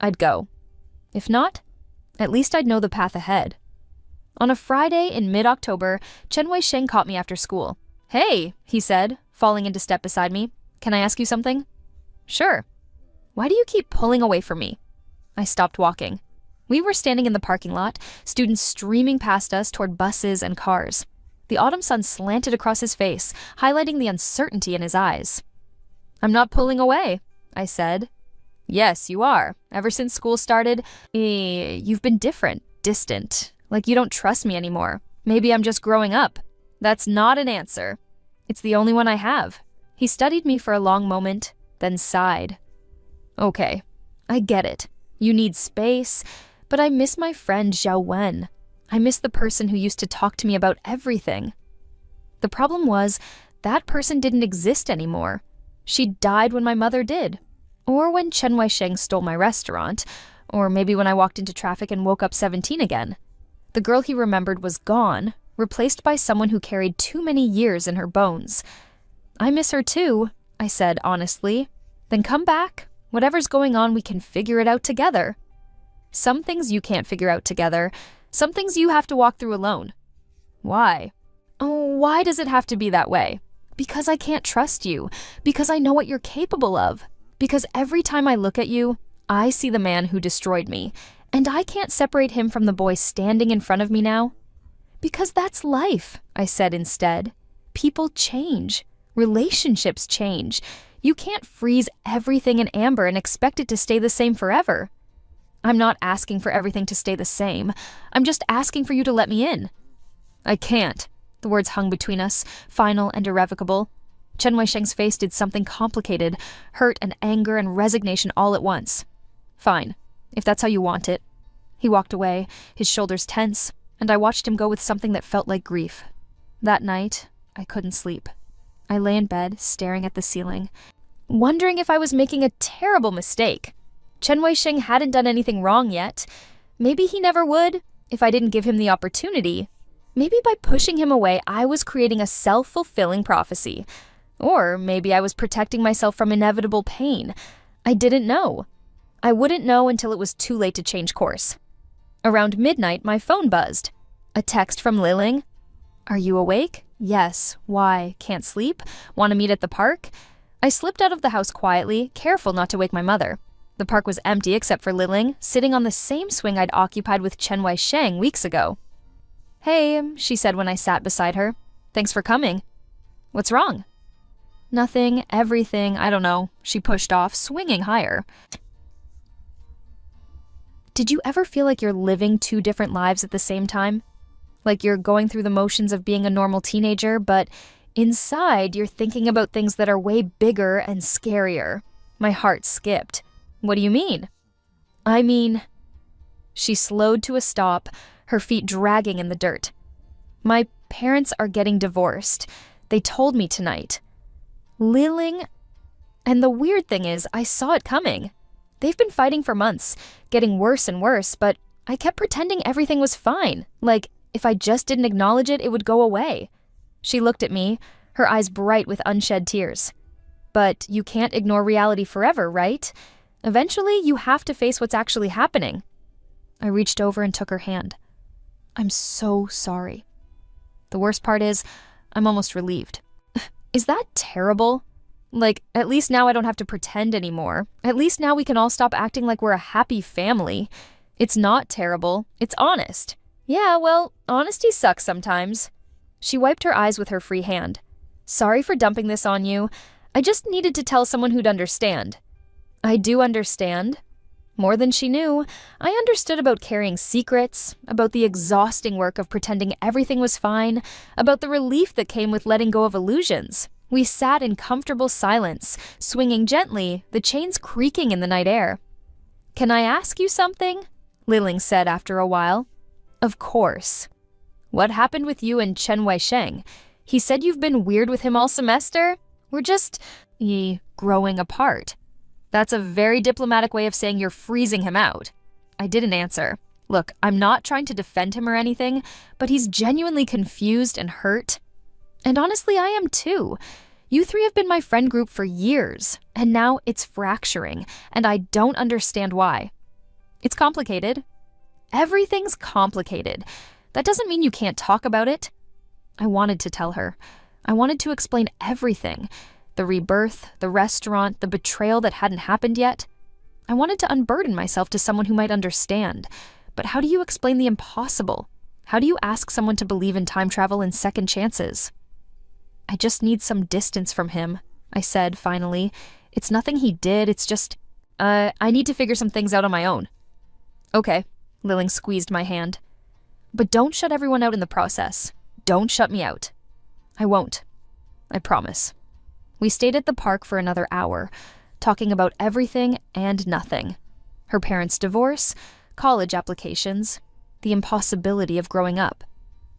I'd go. If not, at least I'd know the path ahead. On a Friday in mid-October, Chen Wei-sheng caught me after school. "Hey," he said, falling into step beside me. "Can I ask you something?" "Sure." "Why do you keep pulling away from me?" I stopped walking. We were standing in the parking lot, students streaming past us toward buses and cars. The autumn sun slanted across his face, highlighting the uncertainty in his eyes. "I'm not pulling away," I said. "Yes, you are. Ever since school started, you've been different, distant, like you don't trust me anymore. Maybe I'm just growing up." "That's not an answer. It's the only one I have." He studied me for a long moment, then sighed. "Okay, I get it. You need space, but I miss my friend Zhao Wen. I miss the person who used to talk to me about everything." The problem was, that person didn't exist anymore. She died when my mother did. Or when Chen Wei-sheng stole my restaurant. Or maybe when I walked into traffic and woke up 17 again. The girl he remembered was gone, replaced by someone who carried too many years in her bones. "I miss her too," I said honestly. "Then come back. Whatever's going on, we can figure it out together." "Some things you can't figure out together. Some things you have to walk through alone." "Why?" "Oh, why does it have to be that way?" "Because I can't trust you. Because I know what you're capable of. Because every time I look at you, I see the man who destroyed me, and I can't separate him from the boy standing in front of me now." "Because that's life," I said instead. "People change. Relationships change. You can't freeze everything in amber and expect it to stay the same forever." "I'm not asking for everything to stay the same. I'm just asking for you to let me in." "I can't." The words hung between us, final and irrevocable. Chen Wei-sheng's face did something complicated, hurt and anger and resignation all at once. "Fine, if that's how you want it." He walked away, his shoulders tense, and I watched him go with something that felt like grief. That night, I couldn't sleep. I lay in bed, staring at the ceiling, wondering if I was making a terrible mistake. Chen Wei-sheng hadn't done anything wrong yet. Maybe he never would, if I didn't give him the opportunity. Maybe by pushing him away, I was creating a self-fulfilling prophecy. Or maybe I was protecting myself from inevitable pain. I didn't know. I wouldn't know until it was too late to change course. Around midnight, my phone buzzed. A text from Liling. "Are you awake?" "Yes." "Why? Can't sleep? Want to meet at the park?" I slipped out of the house quietly, careful not to wake my mother. The park was empty except for Liling, sitting on the same swing I'd occupied with Chen Wei-sheng weeks ago. "Hey," she said when I sat beside her. "Thanks for coming." "What's wrong?" "Nothing, everything, I don't know," she pushed off, swinging higher. Did you ever feel like you're living two different lives at the same time? Like you're going through the motions of being a normal teenager, but inside you're thinking about things that are way bigger and scarier. My heart skipped. "What do you mean?" "I mean..." She slowed to a stop, her feet dragging in the dirt. "My parents are getting divorced. They told me tonight." Liling... And the weird thing is, I saw it coming. They've been fighting for months, getting worse and worse, but I kept pretending everything was fine. Like, if I just didn't acknowledge it, it would go away. She looked at me, her eyes bright with unshed tears. "But you can't ignore reality forever, right? Eventually, you have to face what's actually happening." I reached over and took her hand. "I'm so sorry." The worst part is, I'm almost relieved. Is that terrible? Like, at least now I don't have to pretend anymore. At least now we can all stop acting like we're a happy family. It's not terrible. It's honest. Yeah, well, honesty sucks sometimes. She wiped her eyes with her free hand. "Sorry for dumping this on you. I just needed to tell someone who'd understand." "I do understand." More than she knew, I understood about carrying secrets, about the exhausting work of pretending everything was fine, about the relief that came with letting go of illusions. We sat in comfortable silence, swinging gently, the chains creaking in the night air. "Can I ask you something?" Liling said after a while. "Of course." "What happened with you and Chen Wei-sheng? He said you've been weird with him all semester? We're just, growing apart." That's a very diplomatic way of saying you're freezing him out. I didn't answer. Look, I'm not trying to defend him or anything, but he's genuinely confused and hurt. And honestly, I am too. You three have been my friend group for years, and now it's fracturing, and I don't understand why. It's complicated. Everything's complicated. That doesn't mean you can't talk about it. I wanted to tell her. I wanted to explain everything. The rebirth, the restaurant, the betrayal that hadn't happened yet. I wanted to unburden myself to someone who might understand. But how do you explain the impossible? How do you ask someone to believe in time travel and second chances? I just need some distance from him, I said finally. It's nothing he did, it's just, I need to figure some things out on my own. Okay, Lilling squeezed my hand. But don't shut everyone out in the process. Don't shut me out. I won't. I promise. We stayed at the park for another hour, talking about everything and nothing. Her parents' divorce, college applications, the impossibility of growing up.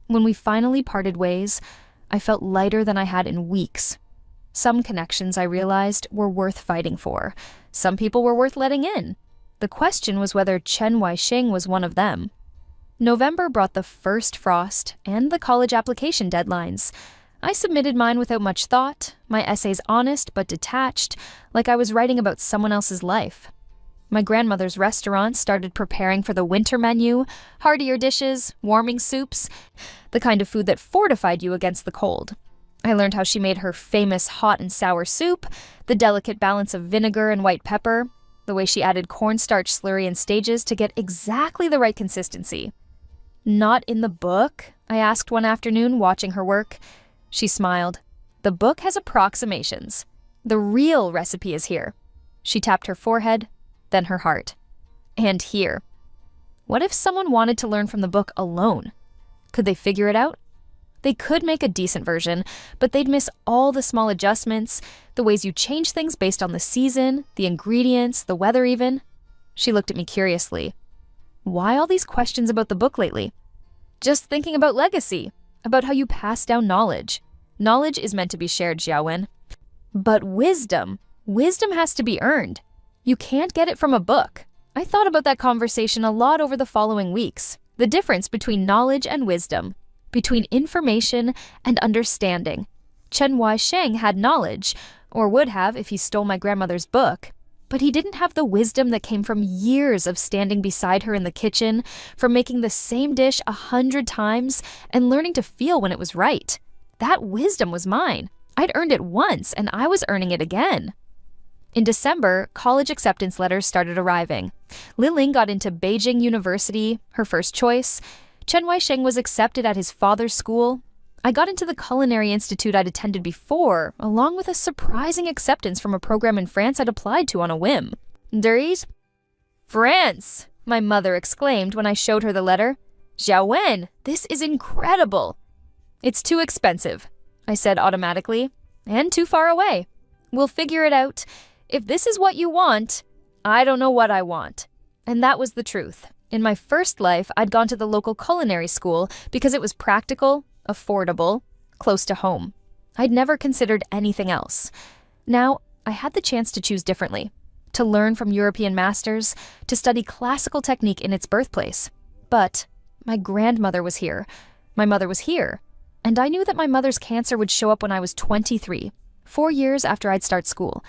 When we finally parted ways, I felt lighter than I had in weeks. Some connections, I realized, were worth fighting for. Some people were worth letting in. The question was whether Chen Weisheng was one of them. November brought the first frost and the college application deadlines. I submitted mine without much thought, my essays honest but detached, like I was writing about someone else's life. My grandmother's restaurant started preparing for the winter menu, heartier dishes, warming soups, the kind of food that fortified you against the cold. I learned how she made her famous hot and sour soup, the delicate balance of vinegar and white pepper, the way she added cornstarch slurry in stages to get exactly the right consistency. Not in the book? I asked one afternoon, watching her work. She smiled. The book has approximations. The real recipe is here. She tapped her forehead, then her heart. And here. What if someone wanted to learn from the book alone? Could they figure it out? They could make a decent version, but they'd miss all the small adjustments, the ways you change things based on the season, the ingredients, the weather even. She looked at me curiously. Why all these questions about the book lately? Just thinking about legacy, about how you pass down knowledge. Knowledge is meant to be shared, Xiaowen. But wisdom has to be earned. You can't get it from a book. I thought about that conversation a lot over the following weeks. The difference between knowledge and wisdom, between information and understanding. Chen Weisheng had knowledge, or would have if he stole my grandmother's book, but he didn't have the wisdom that came from years of standing beside her in the kitchen, from making the same dish 100 times and learning to feel when it was right. That wisdom was mine. I'd earned it once, and I was earning it again. In December, college acceptance letters started arriving. Liling got into Beijing University, her first choice. Chen Weisheng was accepted at his father's school. I got into the culinary institute I'd attended before, along with a surprising acceptance from a program in France I'd applied to on a whim. Dries? France! My mother exclaimed when I showed her the letter. Xiaowen, this is incredible! It's too expensive, I said automatically, and too far away. We'll figure it out. If this is what you want, I don't know what I want. And that was the truth. In my first life, I'd gone to the local culinary school because it was practical, affordable, close to home. I'd never considered anything else. Now, I had the chance to choose differently, to learn from European masters, to study classical technique in its birthplace. But my grandmother was here. My mother was here. And I knew that my mother's cancer would show up when I was 23, 4 years after I'd start school.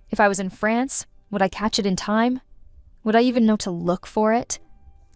If I was in France, would I catch it in time? Would I even know to look for it?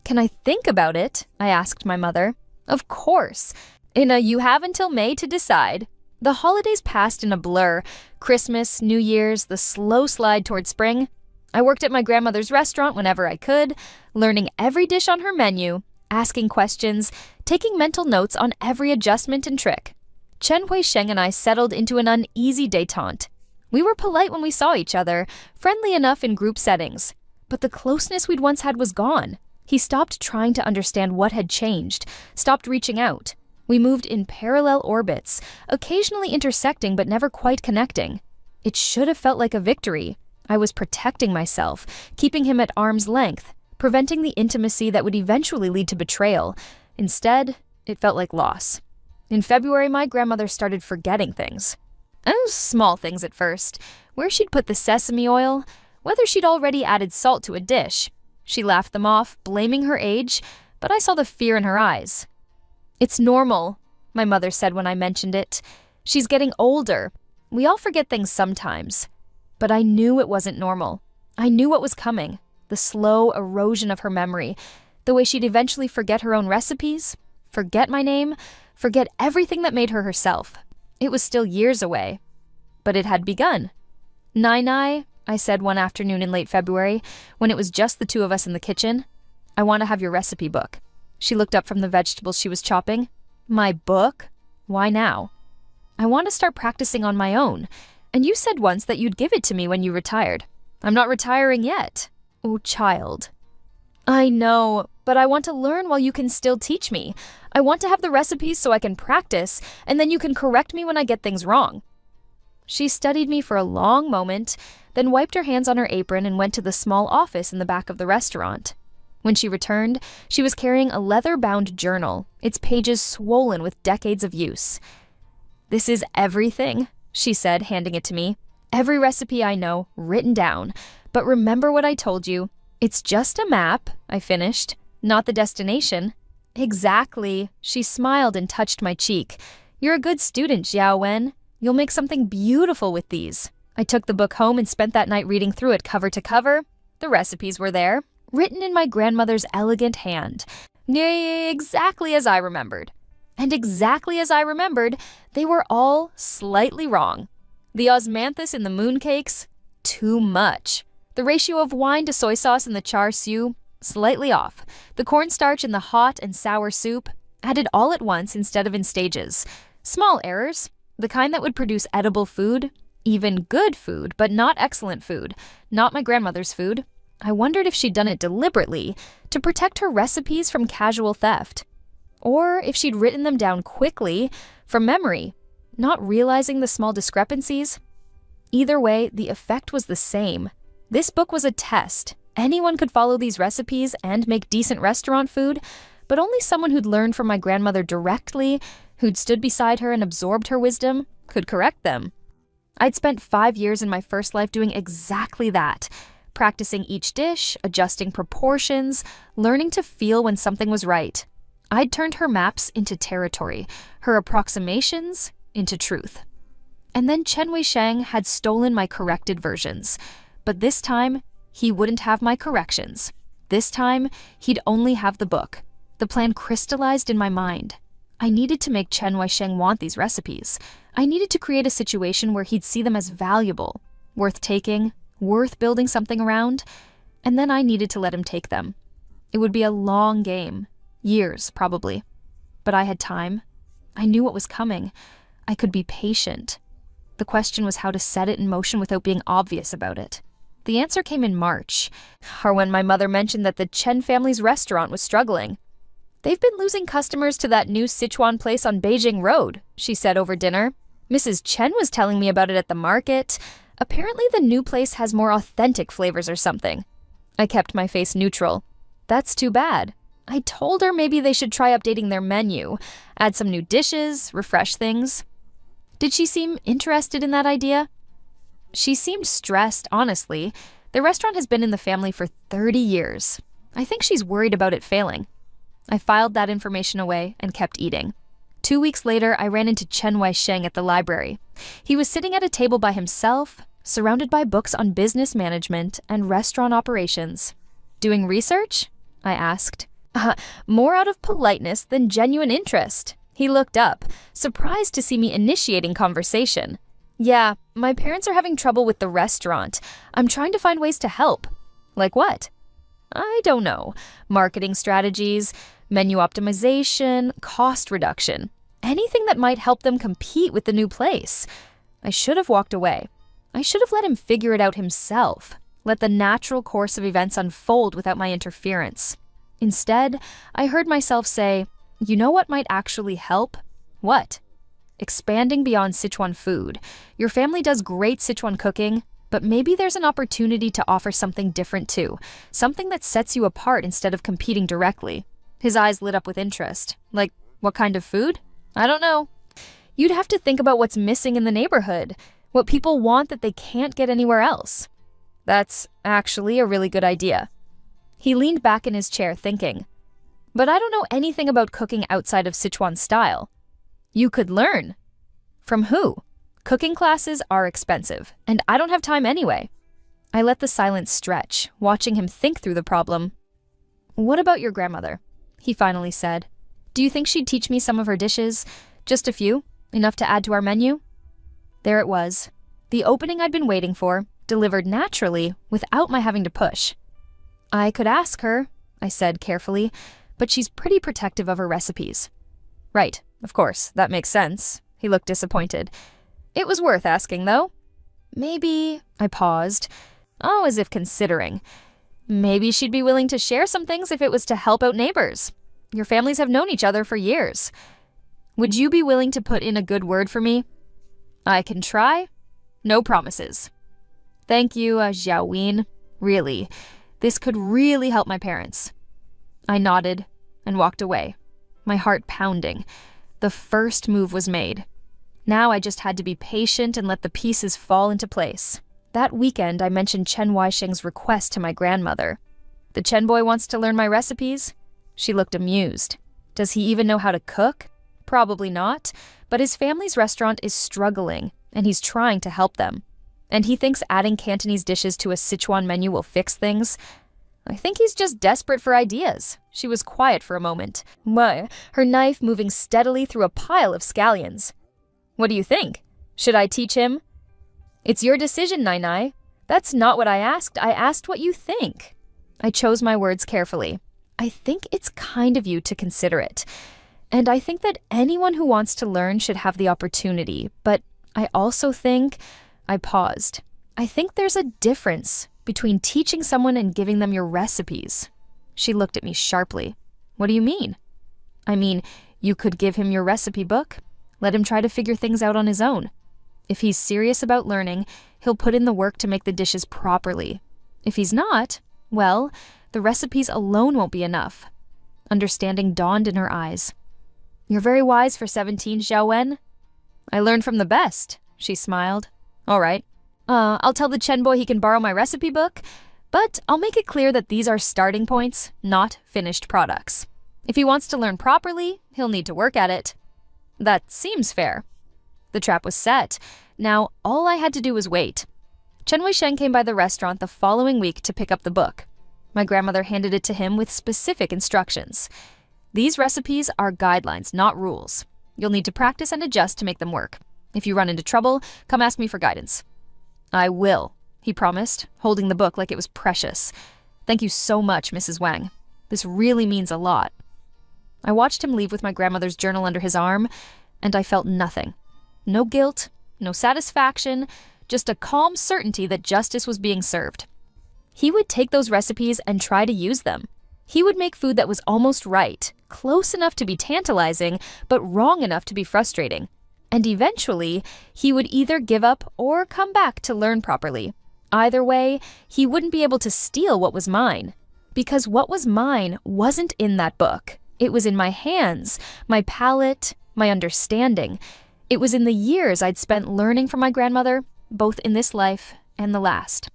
Can I think about it? I asked my mother. Of course. You have until May to decide. The holidays passed in a blur. Christmas, New Year's, the slow slide toward spring. I worked at my grandmother's restaurant whenever I could, learning every dish on her menu, asking questions, taking mental notes on every adjustment and trick. Chen Weisheng and I settled into an uneasy détente. We were polite when we saw each other, friendly enough in group settings. But the closeness we'd once had was gone. He stopped trying to understand what had changed, stopped reaching out. We moved in parallel orbits, occasionally intersecting but never quite connecting. It should have felt like a victory. I was protecting myself, keeping him at arm's length, preventing the intimacy that would eventually lead to betrayal. Instead, it felt like loss. In February, my grandmother started forgetting things. Small things at first. Where she'd put the sesame oil, whether she'd already added salt to a dish. She laughed them off, blaming her age, but I saw the fear in her eyes. "It's normal," my mother said when I mentioned it. "She's getting older. We all forget things sometimes." But I knew it wasn't normal. I knew what was coming. The slow erosion of her memory. The way she'd eventually forget her own recipes, forget my name, forget everything that made her herself. It was still years away. But it had begun. "Nai, I said one afternoon in late February, when it was just the two of us in the kitchen. "I want to have your recipe book." She looked up from the vegetables she was chopping. "My book? Why now?" "I want to start practicing on my own. And you said once that you'd give it to me when you retired." "I'm not retiring yet." "Oh, child." "I know, but I want to learn while you can still teach me. I want to have the recipes so I can practice, and then you can correct me when I get things wrong." She studied me for a long moment, then wiped her hands on her apron and went to the small office in the back of the restaurant. When she returned, she was carrying a leather-bound journal, its pages swollen with decades of use. "This is everything," she said, handing it to me. "Every recipe I know, written down. But remember what I told you. It's just a map," I finished, "not the destination." "Exactly." She smiled and touched my cheek. "You're a good student, Xiao Wen. You'll make something beautiful with these." I took the book home and spent that night reading through it cover to cover. The recipes were there, written in my grandmother's elegant hand. Exactly as I remembered. And exactly as I remembered, they were all slightly wrong. The osmanthus in the mooncakes? Too much. The ratio of wine to soy sauce in the char siu? Slightly off. The cornstarch in the hot and sour soup? Added all at once instead of in stages. Small errors. The kind that would produce edible food. Even good food, but not excellent food. Not my grandmother's food. I wondered if she'd done it deliberately to protect her recipes from casual theft. Or if she'd written them down quickly, from memory, not realizing the small discrepancies. Either way, the effect was the same. This book was a test. Anyone could follow these recipes and make decent restaurant food, but only someone who'd learned from my grandmother directly, who'd stood beside her and absorbed her wisdom, could correct them. I'd spent 5 years in my first life doing exactly that, practicing each dish, adjusting proportions, learning to feel when something was right. I'd turned her maps into territory, her approximations into truth. And then Chen Wei-sheng had stolen my corrected versions. But this time, he wouldn't have my corrections. This time, he'd only have the book. The plan crystallized in my mind. I needed to make Chen Wei-sheng want these recipes. I needed to create a situation where he'd see them as valuable, worth taking, worth building something around, and then I needed to let him take them. It would be a long game. Years, probably. But I had time. I knew what was coming. I could be patient. The question was how to set it in motion without being obvious about it. The answer came in March, or when my mother mentioned that the Chen family's restaurant was struggling. "They've been losing customers to that new Sichuan place on Beijing Road," she said over dinner. "Mrs. Chen was telling me about it at the market. Apparently the new place has more authentic flavors or something." I kept my face neutral. "That's too bad." I told her maybe they should try updating their menu, add some new dishes, refresh things. Did she seem interested in that idea? She seemed stressed, honestly. The restaurant has been in the family for 30 years. I think she's worried about it failing. I filed that information away and kept eating. 2 weeks later, I ran into Chen Wei-sheng at the library. He was sitting at a table by himself, surrounded by books on business management and restaurant operations. "Doing research?" I asked. More out of politeness than genuine interest." He looked up, surprised to see me initiating conversation. "Yeah, my parents are having trouble with the restaurant. I'm trying to find ways to help." "Like what?" "I don't know. Marketing strategies, menu optimization, cost reduction. Anything that might help them compete with the new place." I should have walked away. I should have let him figure it out himself. Let the natural course of events unfold without my interference. Instead, I heard myself say, "You know what might actually help?" "What?" "Expanding beyond Sichuan food. Your family does great Sichuan cooking, but maybe there's an opportunity to offer something different too. Something that sets you apart instead of competing directly." His eyes lit up with interest. "Like, what kind of food?" "I don't know." "You'd have to think about what's missing in the neighborhood, what people want that they can't get anywhere else." That's actually a really good idea. He leaned back in his chair thinking, but I don't know anything about cooking outside of Sichuan style. You could learn. From who? Cooking classes are expensive, and I don't have time anyway. I let the silence stretch, watching him think through the problem. What about your grandmother? He finally said. Do you think she'd teach me some of her dishes? Just a few? Enough to add to our menu? There it was. The opening I'd been waiting for, delivered naturally, without my having to push. I could ask her, I said carefully, but she's pretty protective of her recipes. Right, of course, that makes sense. He looked disappointed. It was worth asking, though. Maybe, I paused. Oh, as if considering. Maybe she'd be willing to share some things if it was to help out neighbors. Your families have known each other for years. Would you be willing to put in a good word for me? I can try. No promises. Thank you, Xiaowin. Really, this could really help my parents. I nodded and walked away, my heart pounding. The first move was made. Now I just had to be patient and let the pieces fall into place. That weekend, I mentioned Chen Weisheng's request to my grandmother. The Chen boy wants to learn my recipes? She looked amused. Does he even know how to cook? Probably not, but his family's restaurant is struggling, and he's trying to help them. And he thinks adding Cantonese dishes to a Sichuan menu will fix things? I think he's just desperate for ideas. She was quiet for a moment, her knife moving steadily through a pile of scallions. What do you think? Should I teach him? It's your decision, Nai. That's not what I asked. I asked what you think. I chose my words carefully. I think it's kind of you to consider it. And I think that anyone who wants to learn should have the opportunity. But I also think... I paused. I think there's a difference between teaching someone and giving them your recipes. She looked at me sharply. What do you mean? I mean, you could give him your recipe book. Let him try to figure things out on his own. If he's serious about learning, he'll put in the work to make the dishes properly. If he's not, well, the recipes alone won't be enough. Understanding dawned in her eyes. You're very wise for 17, Xiaowen. I learned from the best, she smiled. All right. I'll tell the Chen boy he can borrow my recipe book, but I'll make it clear that these are starting points, not finished products. If he wants to learn properly, he'll need to work at it. That seems fair. The trap was set. Now, all I had to do was wait. Chen Weisheng came by the restaurant the following week to pick up the book. My grandmother handed it to him with specific instructions. These recipes are guidelines, not rules. You'll need to practice and adjust to make them work. If you run into trouble, come ask me for guidance. I will, he promised, holding the book like it was precious. Thank you so much, Mrs. Wang. This really means a lot. I watched him leave with my grandmother's journal under his arm, and I felt nothing. No guilt, no satisfaction, just a calm certainty that justice was being served. He would take those recipes and try to use them. He would make food that was almost right, close enough to be tantalizing, but wrong enough to be frustrating. And eventually, he would either give up or come back to learn properly. Either way, he wouldn't be able to steal what was mine. Because what was mine wasn't in that book. It was in my hands, my palate, my understanding. It was in the years I'd spent learning from my grandmother, both in this life and the last.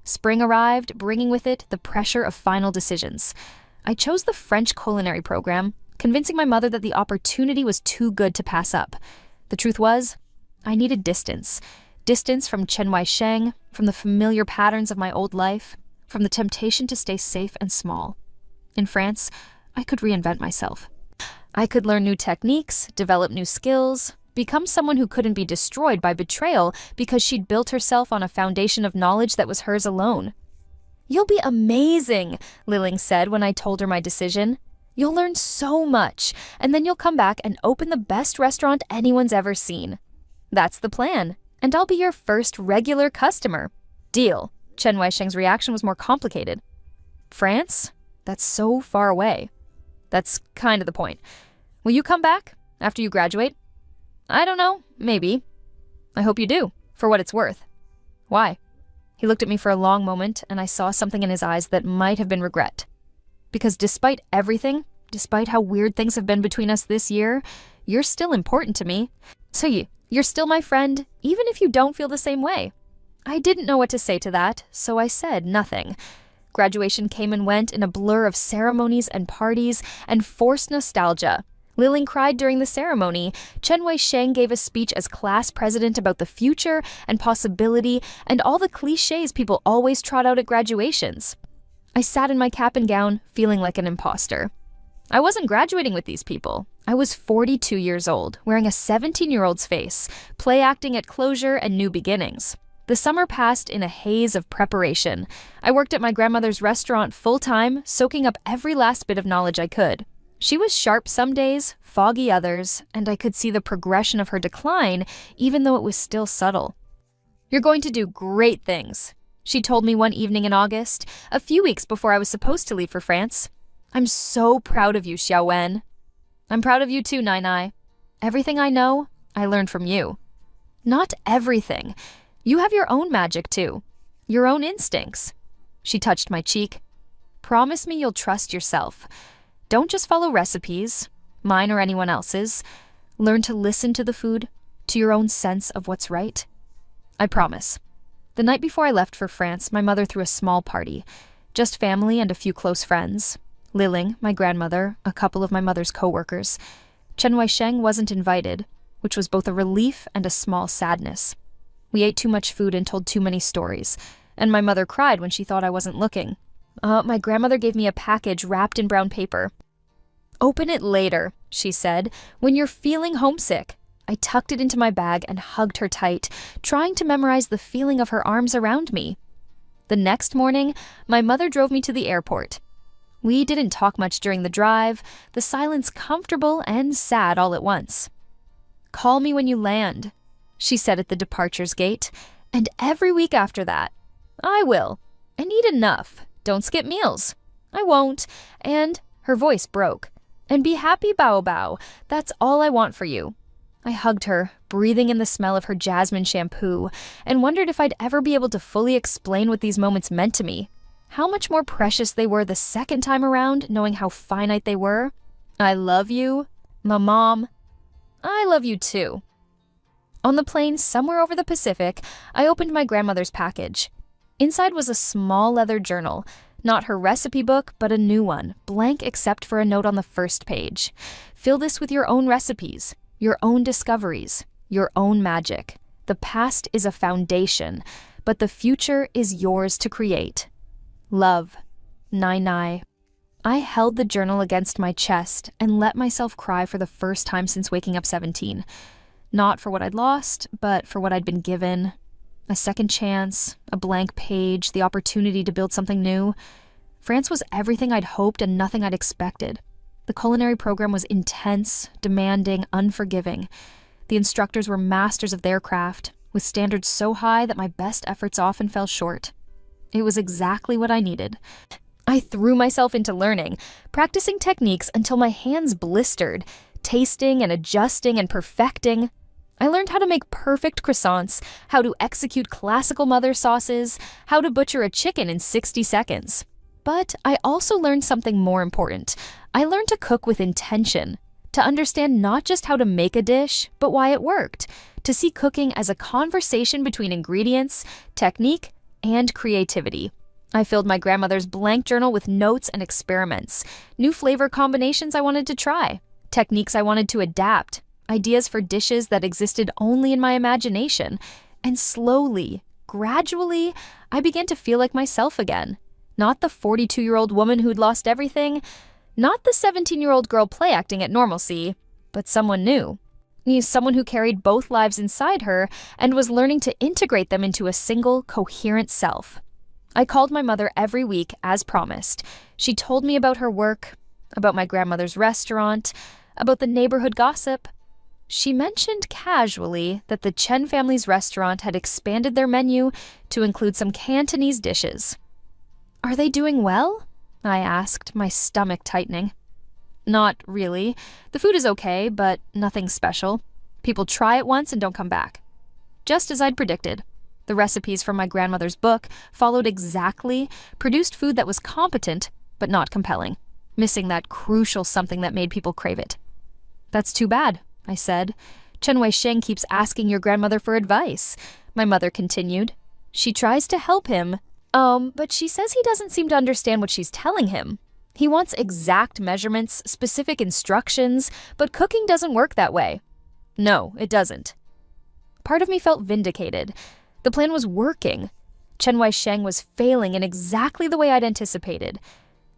Spring arrived, bringing with it the pressure of final decisions. I chose the French culinary program, convincing my mother that the opportunity was too good to pass up. The truth was, I needed distance. Distance from Chen Weisheng, from the familiar patterns of my old life, from the temptation to stay safe and small. In France, I could reinvent myself. I could learn new techniques, develop new skills, become someone who couldn't be destroyed by betrayal because she'd built herself on a foundation of knowledge that was hers alone. You'll be amazing, Liling said when I told her my decision. You'll learn so much, and then you'll come back and open the best restaurant anyone's ever seen. That's the plan, and I'll be your first regular customer. Deal. Chen Weisheng's reaction was more complicated. France? That's so far away. That's kind of the point. Will you come back after you graduate? I don't know, maybe. I hope you do, for what it's worth. Why? He looked at me for a long moment, and I saw something in his eyes that might have been regret. Because despite everything, despite how weird things have been between us this year, you're still important to me. So you're still my friend, even if you don't feel the same way. I didn't know what to say to that, so I said nothing. Graduation came and went in a blur of ceremonies and parties and forced nostalgia. Liling cried during the ceremony. Chen Wei-sheng gave a speech as class president about the future and possibility and all the cliches people always trot out at graduations. I sat in my cap and gown, feeling like an imposter. I wasn't graduating with these people. I was 42 years old, wearing a 17-year-old's face, play acting at closure and new beginnings. The summer passed in a haze of preparation. I worked at my grandmother's restaurant full-time, soaking up every last bit of knowledge I could. She was sharp some days, foggy others, and I could see the progression of her decline, even though it was still subtle. "You're going to do great things," she told me one evening in August, a few weeks before I was supposed to leave for France. "I'm so proud of you, Xiaowen." "I'm proud of you too, Nai. Everything I know, I learned from you." "Not everything. You have your own magic too. Your own instincts." She touched my cheek. "Promise me you'll trust yourself. Don't just follow recipes, mine or anyone else's. Learn to listen to the food, to your own sense of what's right." "I promise." The night before I left for France, my mother threw a small party. Just family and a few close friends. Liling, my grandmother, a couple of my mother's co-workers. Chen Wei-sheng wasn't invited, which was both a relief and a small sadness. We ate too much food and told too many stories, and my mother cried when she thought I wasn't looking. My grandmother gave me a package wrapped in brown paper. "Open it later," she said, "when you're feeling homesick." I tucked it into my bag and hugged her tight, trying to memorize the feeling of her arms around me. The next morning, my mother drove me to the airport. We didn't talk much during the drive, the silence comfortable and sad all at once. "Call me when you land," she said at the departures gate, and every week after that. "I will. And eat enough. Don't skip meals." "I won't." And her voice broke. "And be happy, Bao Bao. That's all I want for you." I hugged her, breathing in the smell of her jasmine shampoo, and wondered if I'd ever be able to fully explain what these moments meant to me. How much more precious they were the second time around, knowing how finite they were. "I love you, my mom." "I love you too." On the plane somewhere over the Pacific, I opened my grandmother's package. Inside was a small leather journal, not her recipe book, but a new one, blank except for a note on the first page. "Fill this with your own recipes, your own discoveries, your own magic. The past is a foundation, but the future is yours to create. Love, Nai." I held the journal against my chest and let myself cry for the first time since waking up 17. Not for what I'd lost, but for what I'd been given. A second chance, a blank page, the opportunity to build something new. France was everything I'd hoped and nothing I'd expected. The culinary program was intense, demanding, unforgiving. The instructors were masters of their craft, with standards so high that my best efforts often fell short. It was exactly what I needed. I threw myself into learning, practicing techniques until my hands blistered, tasting and adjusting and perfecting. I learned how to make perfect croissants, how to execute classical mother sauces, how to butcher a chicken in 60 seconds. But I also learned something more important. I learned to cook with intention, to understand not just how to make a dish, but why it worked, to see cooking as a conversation between ingredients, technique, and creativity. I filled my grandmother's blank journal with notes and experiments, new flavor combinations I wanted to try, techniques I wanted to adapt, ideas for dishes that existed only in my imagination. And slowly, gradually, I began to feel like myself again. Not the 42-year-old woman who'd lost everything, not the 17-year-old girl play acting at normalcy, but someone new. Someone who carried both lives inside her and was learning to integrate them into a single, coherent self. I called my mother every week, as promised. She told me about her work, about my grandmother's restaurant, about the neighborhood gossip. She mentioned casually that the Chen family's restaurant had expanded their menu to include some Cantonese dishes. "Are they doing well?" I asked, my stomach tightening. "Not really. The food is okay, but nothing special. People try it once and don't come back." Just as I'd predicted. The recipes from my grandmother's book followed exactly, produced food that was competent, but not compelling, missing that crucial something that made people crave it. "That's too bad," I said. "Chen Wei-sheng keeps asking your grandmother for advice," my mother continued. She tries to help him, but she says he doesn't seem to understand what she's telling him. He wants exact measurements, specific instructions, but cooking doesn't work that way. No, it doesn't. Part of me felt vindicated. The plan was working. Chen Weisheng was failing in exactly the way I'd anticipated.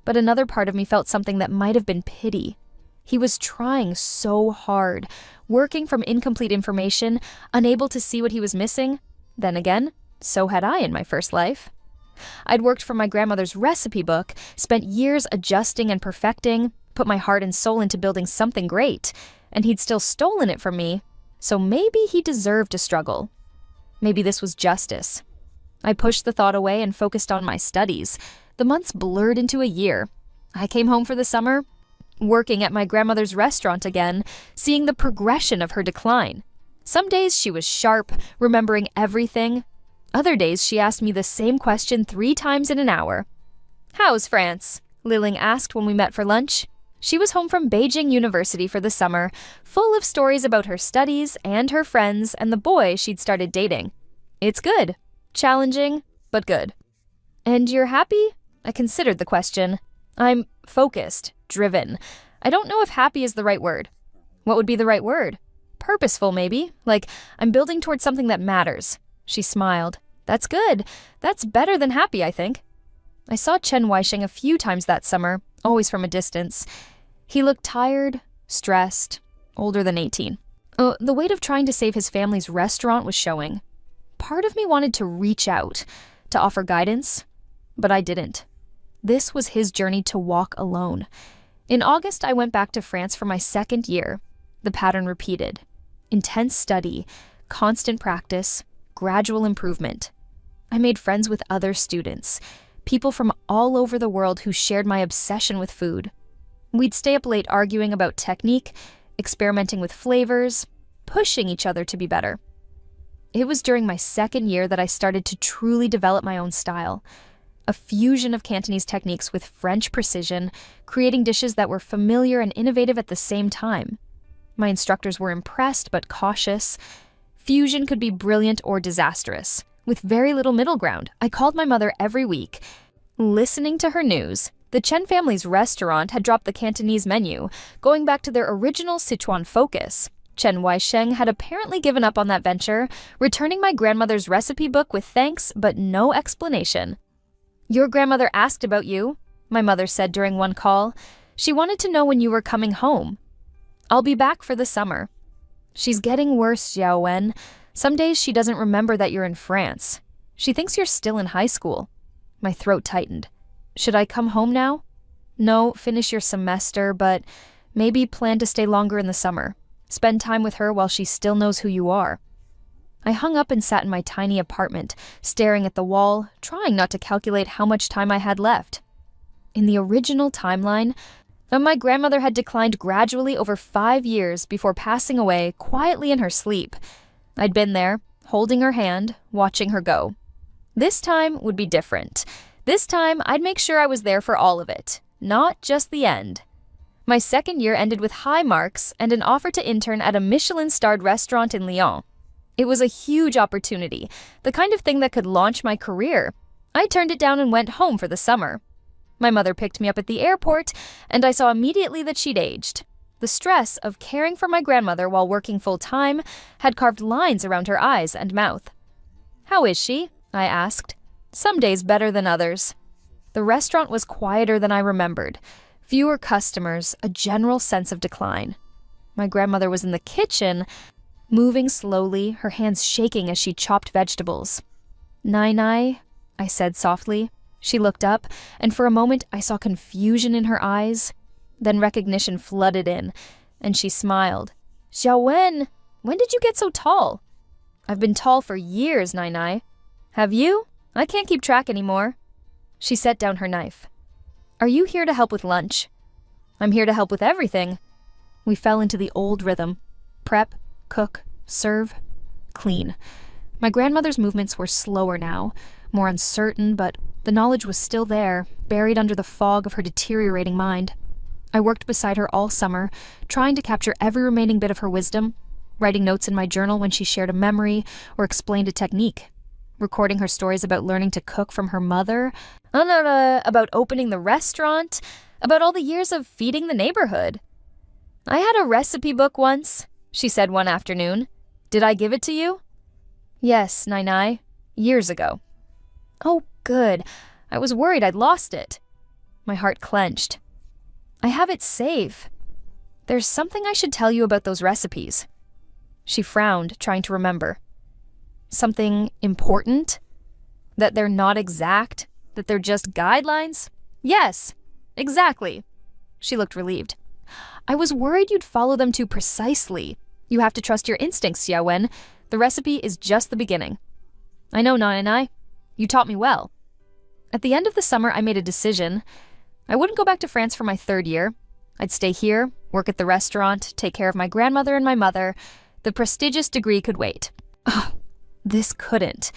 But another part of me felt something that might have been pity. He was trying so hard, working from incomplete information, unable to see what he was missing. Then again, so had I in my first life. I'd worked from my grandmother's recipe book, spent years adjusting and perfecting, put my heart and soul into building something great, and he'd still stolen it from me, so maybe he deserved to struggle. Maybe this was justice. I pushed the thought away and focused on my studies. The months blurred into a year. I came home for the summer, working at my grandmother's restaurant again, seeing the progression of her decline. Some days she was sharp, remembering everything. Other days she asked me the same question 3 times in an hour. "How's France?" Liling asked when we met for lunch. She was home from Beijing University for the summer, full of stories about her studies and her friends and the boy she'd started dating. "It's good. Challenging, but good." "And you're happy?" I considered the question. "I'm focused, driven. I don't know if happy is the right word." "What would be the right word?" "Purposeful, maybe. Like, I'm building towards something that matters." She smiled. "That's good. That's better than happy, I think." I saw Chen Weisheng a few times that summer, always from a distance. He looked tired, stressed, older than 18. The weight of trying to save his family's restaurant was showing. Part of me wanted to reach out, to offer guidance, but I didn't. This was his journey to walk alone. In August, I went back to France for my 2nd year. The pattern repeated. Intense study, constant practice, gradual improvement. I made friends with other students, people from all over the world who shared my obsession with food. We'd stay up late arguing about technique, experimenting with flavors, pushing each other to be better. It was during my 2nd year that I started to truly develop my own style. A fusion of Cantonese techniques with French precision, creating dishes that were familiar and innovative at the same time. My instructors were impressed but cautious. Fusion could be brilliant or disastrous, with very little middle ground. I called my mother every week. Listening to her news, the Chen family's restaurant had dropped the Cantonese menu, going back to their original Sichuan focus. Chen Weisheng had apparently given up on that venture, returning my grandmother's recipe book with thanks but no explanation. "Your grandmother asked about you," my mother said during one call. "She wanted to know when you were coming home." "I'll be back for the summer." "She's getting worse, Xiao Wen. Some days she doesn't remember that you're in France. She thinks you're still in high school." My throat tightened. "Should I come home now?" "No, finish your semester, but maybe plan to stay longer in the summer. Spend time with her while she still knows who you are." I hung up and sat in my tiny apartment, staring at the wall, trying not to calculate how much time I had left. In the original timeline, my grandmother had declined gradually over 5 years before passing away quietly in her sleep. I'd been there, holding her hand, watching her go. This time would be different. This time, I'd make sure I was there for all of it, not just the end. My 2nd year ended with high marks and an offer to intern at a Michelin-starred restaurant in Lyon. It was a huge opportunity, the kind of thing that could launch my career. I turned it down and went home for the summer. My mother picked me up at the airport, and I saw immediately that she'd aged. The stress of caring for my grandmother while working full-time had carved lines around her eyes and mouth. "How is she?" I asked. "Some days better than others." The restaurant was quieter than I remembered. Fewer customers, a general sense of decline. My grandmother was in the kitchen, moving slowly, her hands shaking as she chopped vegetables. "Nai-nai," I said softly. She looked up, and for a moment I saw confusion in her eyes. Then recognition flooded in, and she smiled. "Xiao Wen, when did you get so tall?" "I've been tall for years, Nai-nai." "Have you? I can't keep track anymore." She set down her knife. "Are you here to help with lunch?" "I'm here to help with everything." We fell into the old rhythm. Prep, cook, serve, clean. My grandmother's movements were slower now, more uncertain, but the knowledge was still there, buried under the fog of her deteriorating mind. I worked beside her all summer, trying to capture every remaining bit of her wisdom, writing notes in my journal when she shared a memory or explained a technique, recording her stories about learning to cook from her mother, about opening the restaurant, about all the years of feeding the neighborhood. "I had a recipe book once," she said one afternoon. "Did I give it to you?" "Yes, Nai, years ago." "Oh, good. I was worried I'd lost it." My heart clenched. "I have it safe. There's something I should tell you about those recipes." She frowned, trying to remember. "Something important? That they're not exact? That they're just guidelines?" "Yes, exactly." She looked relieved. "I was worried you'd follow them too precisely. You have to trust your instincts, Xiaowen. The recipe is just the beginning." "I know, Nai. You taught me well." At the end of the summer, I made a decision. I wouldn't go back to France for my 3rd year. I'd stay here, work at the restaurant, take care of my grandmother and my mother. The prestigious degree could wait. Oh, this couldn't.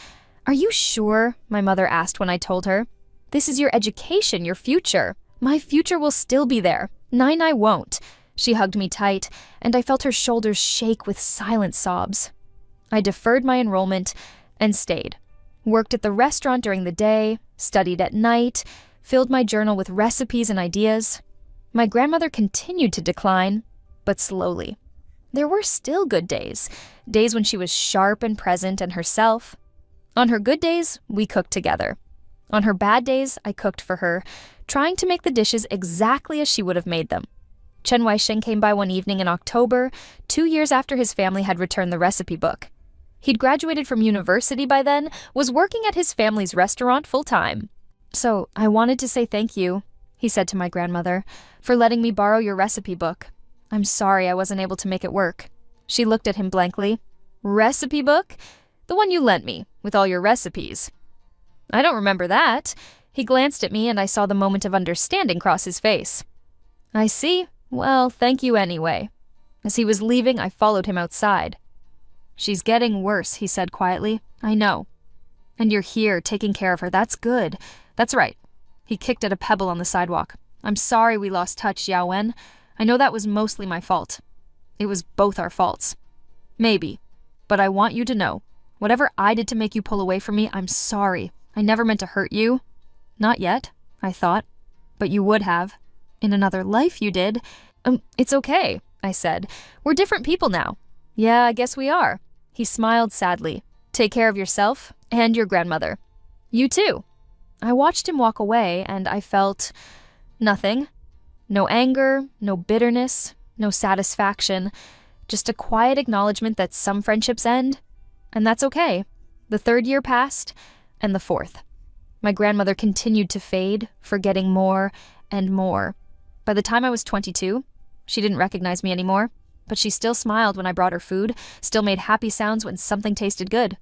"Are you sure?" my mother asked when I told her. "This is your education, your future. My future will still be there. Nai won't." She hugged me tight, and I felt her shoulders shake with silent sobs. I deferred my enrollment and stayed. Worked at the restaurant during the day, studied at night, filled my journal with recipes and ideas. My grandmother continued to decline, but slowly. There were still good days, days when she was sharp and present and herself. On her good days, we cooked together. On her bad days, I cooked for her, trying to make the dishes exactly as she would have made them. Chen Weisheng came by one evening in October, 2 years after his family had returned the recipe book. He'd graduated from university by then, was working at his family's restaurant full-time. "So, I wanted to say thank you," he said to my grandmother, "for letting me borrow your recipe book. I'm sorry I wasn't able to make it work." She looked at him blankly. "Recipe book? The one you lent me, with all your recipes." "I don't remember that." He glanced at me and I saw the moment of understanding cross his face. "I see. Well, thank you anyway." As he was leaving, I followed him outside. "She's getting worse," he said quietly. "I know. And you're here, taking care of her. That's good. That's right." He kicked at a pebble on the sidewalk. "I'm sorry we lost touch, Xiaowen. I know that was mostly my fault. It was both our faults. Maybe. But I want you to know, whatever I did to make you pull away from me, I'm sorry. I never meant to hurt you. Not yet, I thought. But you would have. In another life you did." It's okay," I said. "We're different people now." "Yeah, I guess we are." He smiled sadly. "Take care of yourself and your grandmother." "You too." I watched him walk away and I felt nothing. No anger, no bitterness, no satisfaction. Just a quiet acknowledgement that some friendships end, and that's okay. The 3rd year passed, and the 4th. My grandmother continued to fade, forgetting more and more. By the time I was 22, she didn't recognize me anymore, but she still smiled when I brought her food, still made happy sounds when something tasted good.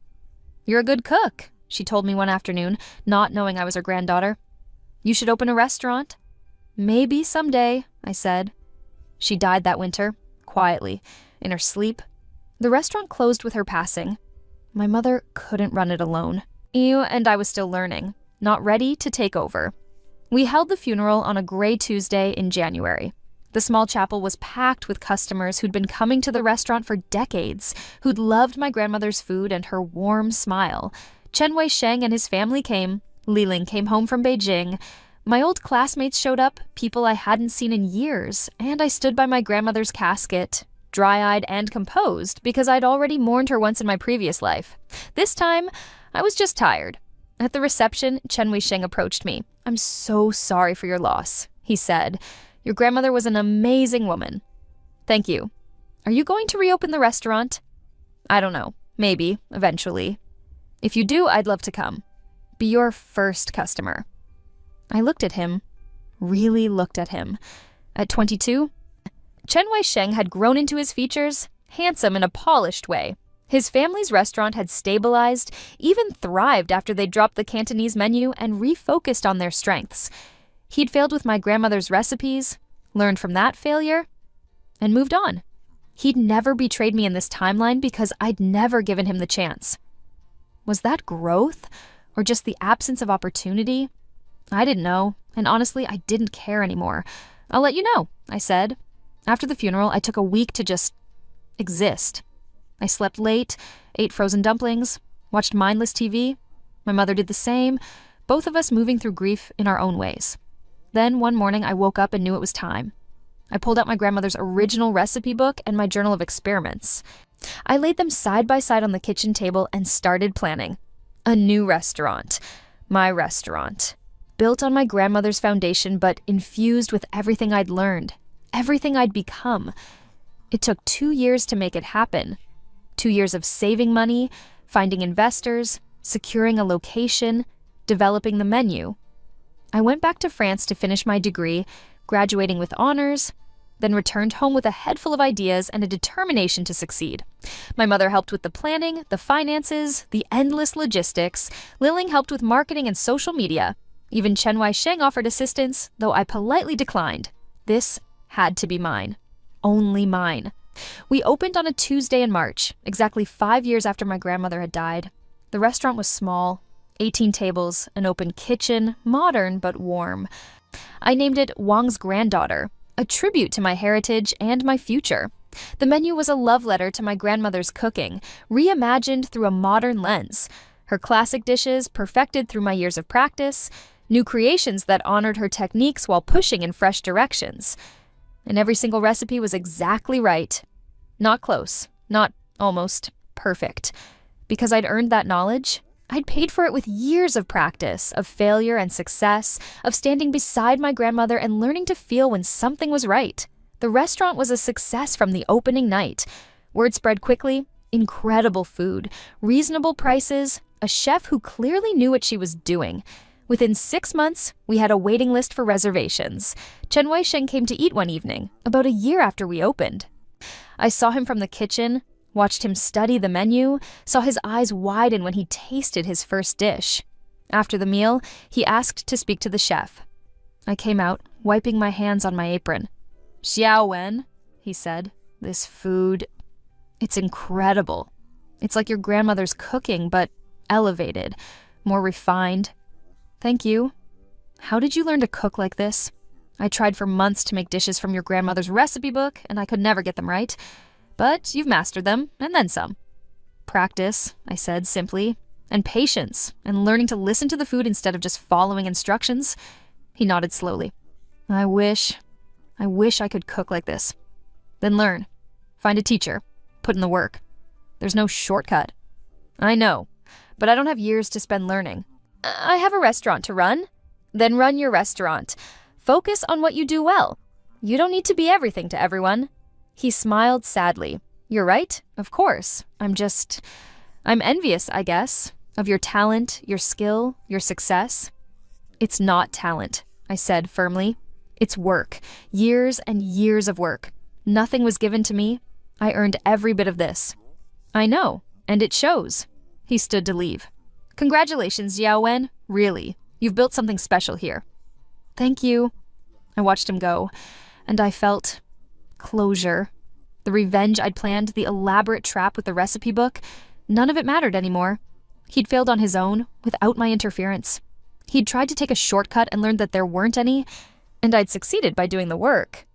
"You're a good cook," she told me one afternoon, not knowing I was her granddaughter. "You should open a restaurant." "Maybe someday," I said. She died that winter, quietly, in her sleep. The restaurant closed with her passing. My mother couldn't run it alone. And I was still learning, not ready to take over. We held the funeral on a gray Tuesday in January. The small chapel was packed with customers who'd been coming to the restaurant for decades, who'd loved my grandmother's food and her warm smile. Chen Weisheng and his family came. Liling came home from Beijing. My old classmates showed up, people I hadn't seen in years, and I stood by my grandmother's casket, dry-eyed and composed, because I'd already mourned her once in my previous life. This time, I was just tired. At the reception, Chen Weisheng approached me. "I'm so sorry for your loss," he said. "Your grandmother was an amazing woman." "Thank you. Are you going to reopen the restaurant?" "I don't know. Maybe, eventually. If you do, I'd love to come. Be your first customer." I looked at him, really looked at him. At 22, Chen Weisheng had grown into his features, handsome in a polished way. His family's restaurant had stabilized, even thrived after they dropped the Cantonese menu and refocused on their strengths. He'd failed with my grandmother's recipes, learned from that failure, and moved on. He'd never betrayed me in this timeline because I'd never given him the chance. Was that growth, or just the absence of opportunity? I didn't know, and honestly, I didn't care anymore. "I'll let you know," I said. After the funeral, I took a week to just exist. I slept late, ate frozen dumplings, watched mindless TV, My mother did the same, both of us moving through grief in our own ways. Then one morning I woke up and knew it was time. I pulled out my grandmother's original recipe book and my journal of experiments. I laid them side by side on the kitchen table and started planning. A new restaurant. My restaurant. Built on my grandmother's foundation, but infused with everything I'd learned, everything I'd become. It took 2 years to make it happen. 2 years of saving money, finding investors, securing a location, developing the menu. I went back to France to finish my degree, graduating with honors, then returned home with a head full of ideas and a determination to succeed. My mother helped with the planning, the finances, the endless logistics. Liling helped with marketing and social media. Even Chen Wai-sheng offered assistance, though I politely declined. This had to be mine. Only mine. We opened on a Tuesday in March, exactly 5 years after my grandmother had died. The restaurant was small, 18 tables, an open kitchen, modern but warm. I named it Wang's Granddaughter, a tribute to my heritage and my future. The menu was a love letter to my grandmother's cooking, reimagined through a modern lens. Her classic dishes perfected through my years of practice, new creations that honored her techniques while pushing in fresh directions. And every single recipe was exactly right. Not close, not almost perfect. Because I'd earned that knowledge, I'd paid for it with years of practice, of failure and success, of standing beside my grandmother and learning to feel when something was right. The restaurant was a success from the opening night. Word spread quickly, incredible food, reasonable prices, a chef who clearly knew what she was doing. Within 6 months, we had a waiting list for reservations. Chen Wai-sheng came to eat one evening, about a year after we opened. I saw him from the kitchen, watched him study the menu, saw his eyes widen when he tasted his first dish. After the meal, he asked to speak to the chef. I came out, wiping my hands on my apron. "Xiao Wen," he said, "this food, it's incredible. It's like your grandmother's cooking, but elevated, more refined." "Thank you. How did you learn to cook like this? I tried for months to make dishes from your grandmother's recipe book, and I could never get them right. But you've mastered them, and then some." "Practice," I said simply, "and patience, and learning to listen to the food instead of just following instructions." He nodded slowly. I wish I could cook like this." "Then learn. Find a teacher. Put in the work. There's no shortcut." "I know, but I don't have years to spend learning." "I have a restaurant to run." "Then run your restaurant. Focus on what you do well. You don't need to be everything to everyone." He smiled sadly. "You're right, of course. I'm envious, I guess, of your talent, your skill, your success." "It's not talent," I said firmly. "It's work. Years and years of work. Nothing was given to me. I earned every bit of this." "I know, and it shows." He stood to leave. "Congratulations, Xiao Wen. Really. You've built something special here." "Thank you." I watched him go, and I felt closure. The revenge I'd planned, the elaborate trap with the recipe book, none of it mattered anymore. He'd failed on his own, without my interference. He'd tried to take a shortcut and learned that there weren't any, and I'd succeeded by doing the work.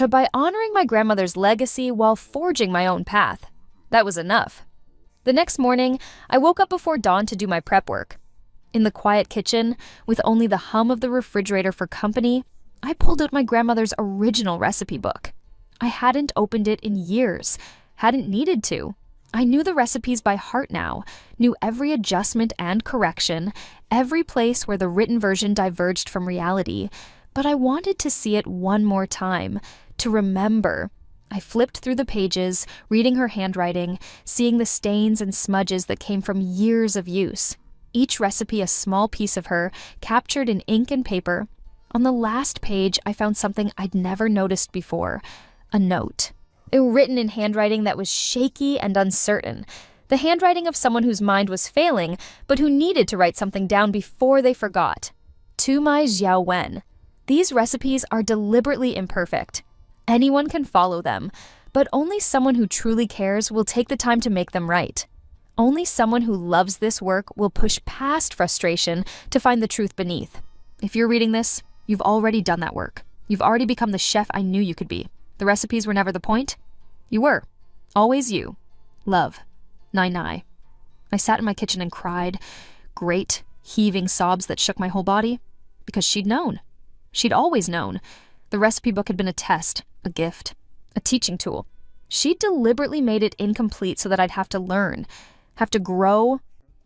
By honoring my grandmother's legacy while forging my own path. That was enough. The next morning, I woke up before dawn to do my prep work. In the quiet kitchen, with only the hum of the refrigerator for company, I pulled out my grandmother's original recipe book. I hadn't opened it in years, hadn't needed to. I knew the recipes by heart now, knew every adjustment and correction, every place where the written version diverged from reality, but I wanted to see it one more time, to remember. I flipped through the pages, reading her handwriting, seeing the stains and smudges that came from years of use. Each recipe a small piece of her, captured in ink and paper. On the last page, I found something I'd never noticed before. A note. Written in handwriting that was shaky and uncertain. The handwriting of someone whose mind was failing, but who needed to write something down before they forgot. To my Xiao Wen. These recipes are deliberately imperfect. Anyone can follow them, but only someone who truly cares will take the time to make them right. Only someone who loves this work will push past frustration to find the truth beneath. If you're reading this, you've already done that work. You've already become the chef I knew you could be. The recipes were never the point. You were. Always you. Love. Nai Nai. I sat in my kitchen and cried great, heaving sobs that shook my whole body? Because she'd known. She'd always known. The recipe book had been a test, a gift, a teaching tool. She'd deliberately made it incomplete so that I'd have to learn, have to grow.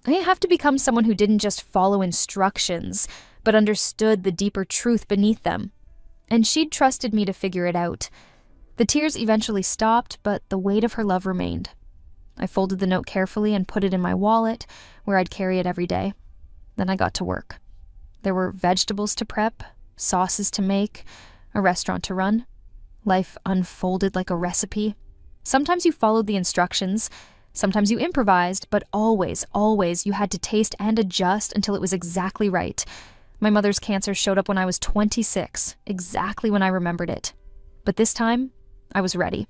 I'd have to become someone who didn't just follow instructions, but understood the deeper truth beneath them. And she'd trusted me to figure it out. The tears eventually stopped, but the weight of her love remained. I folded the note carefully and put it in my wallet, where I'd carry it every day. Then I got to work. There were vegetables to prep, sauces to make, a restaurant to run. Life unfolded like a recipe. Sometimes you followed the instructions, sometimes you improvised, but always, always you had to taste and adjust until it was exactly right. My mother's cancer showed up when I was 26, exactly when I remembered it. But this time, I was ready.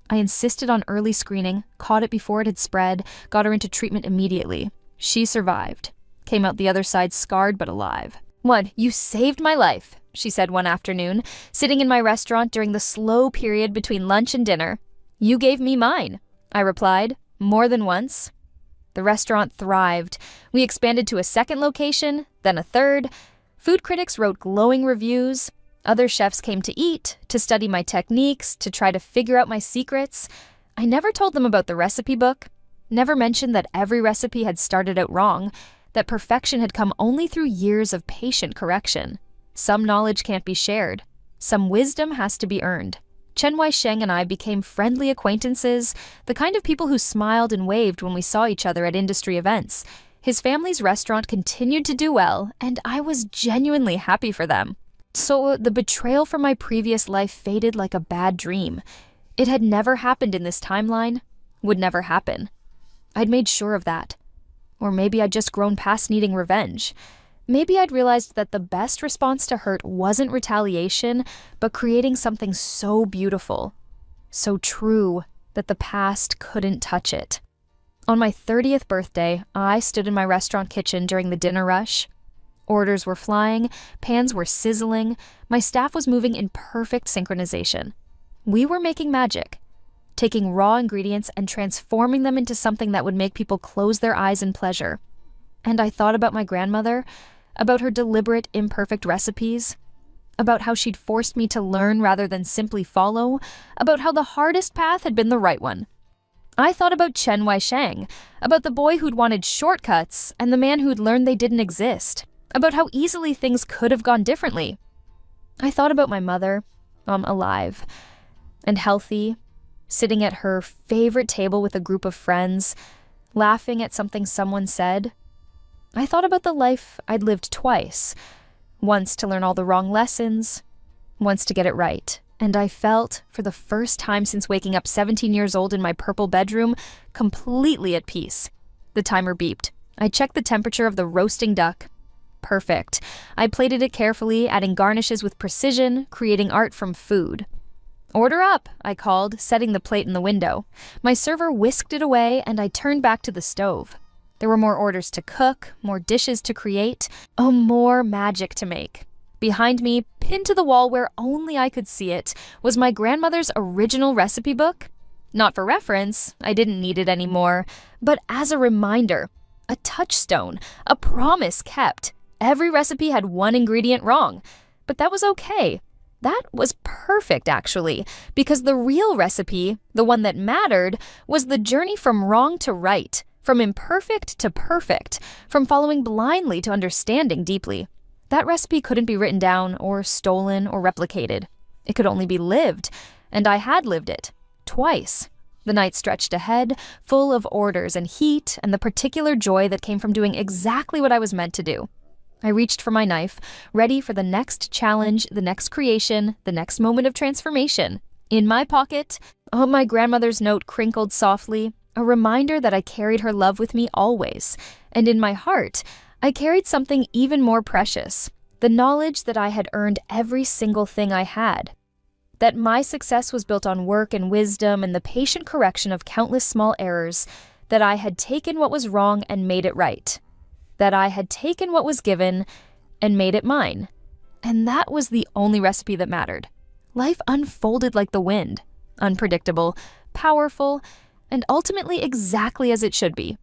I insisted on early screening, caught it before it had spread, got her into treatment immediately. She survived. Came out the other side scarred but alive. "What, you saved my life," she said one afternoon, sitting in my restaurant during the slow period between lunch and dinner. "You gave me mine," I replied, more than once. The restaurant thrived. We expanded to a second location, then a third. Food critics wrote glowing reviews. Other chefs came to eat, to study my techniques, to try to figure out my secrets. I never told them about the recipe book, never mentioned that every recipe had started out wrong, that perfection had come only through years of patient correction. Some knowledge can't be shared. Some wisdom has to be earned. Chen Wai-sheng and I became friendly acquaintances, the kind of people who smiled and waved when we saw each other at industry events. His family's restaurant continued to do well, and I was genuinely happy for them. So the betrayal from my previous life faded like a bad dream. It had never happened in this timeline, would never happen. I'd made sure of that. Or maybe I'd just grown past needing revenge. Maybe I'd realized that the best response to hurt wasn't retaliation, but creating something so beautiful, so true, that the past couldn't touch it. On my 30th birthday, I stood in my restaurant kitchen during the dinner rush. Orders were flying, pans were sizzling, my staff was moving in perfect synchronization. We were making magic, taking raw ingredients and transforming them into something that would make people close their eyes in pleasure. And I thought about my grandmother, about her deliberate, imperfect recipes, about how she'd forced me to learn rather than simply follow, about how the hardest path had been the right one. I thought about Chen Wai-sheng, about the boy who'd wanted shortcuts and the man who'd learned they didn't exist, about how easily things could have gone differently. I thought about my mother, alive and healthy, sitting at her favorite table with a group of friends, laughing at something someone said. I thought about the life I'd lived twice, once to learn all the wrong lessons, once to get it right. And I felt, for the first time since waking up 17 years old in my purple bedroom, completely at peace. The timer beeped. I checked the temperature of the roasting duck. Perfect. I plated it carefully, adding garnishes with precision, creating art from food. "Order up," I called, setting the plate in the window. My server whisked it away, and I turned back to the stove. There were more orders to cook, more dishes to create, more magic to make. Behind me, pinned to the wall where only I could see it, was my grandmother's original recipe book. Not for reference, I didn't need it anymore, but as a reminder, a touchstone, a promise kept. Every recipe had one ingredient wrong, but that was okay. That was perfect, actually, because the real recipe, the one that mattered, was the journey from wrong to right, from imperfect to perfect, from following blindly to understanding deeply. That recipe couldn't be written down or stolen or replicated. It could only be lived, and I had lived it, twice. The night stretched ahead, full of orders and heat and the particular joy that came from doing exactly what I was meant to do. I reached for my knife, ready for the next challenge, the next creation, the next moment of transformation. In my pocket, my grandmother's note crinkled softly, a reminder that I carried her love with me always. And in my heart, I carried something even more precious, the knowledge that I had earned every single thing I had. That my success was built on work and wisdom and the patient correction of countless small errors, that I had taken what was wrong and made it right. That I had taken what was given and made it mine. And that was the only recipe that mattered. Life unfolded like the wind, unpredictable, powerful, and ultimately exactly as it should be.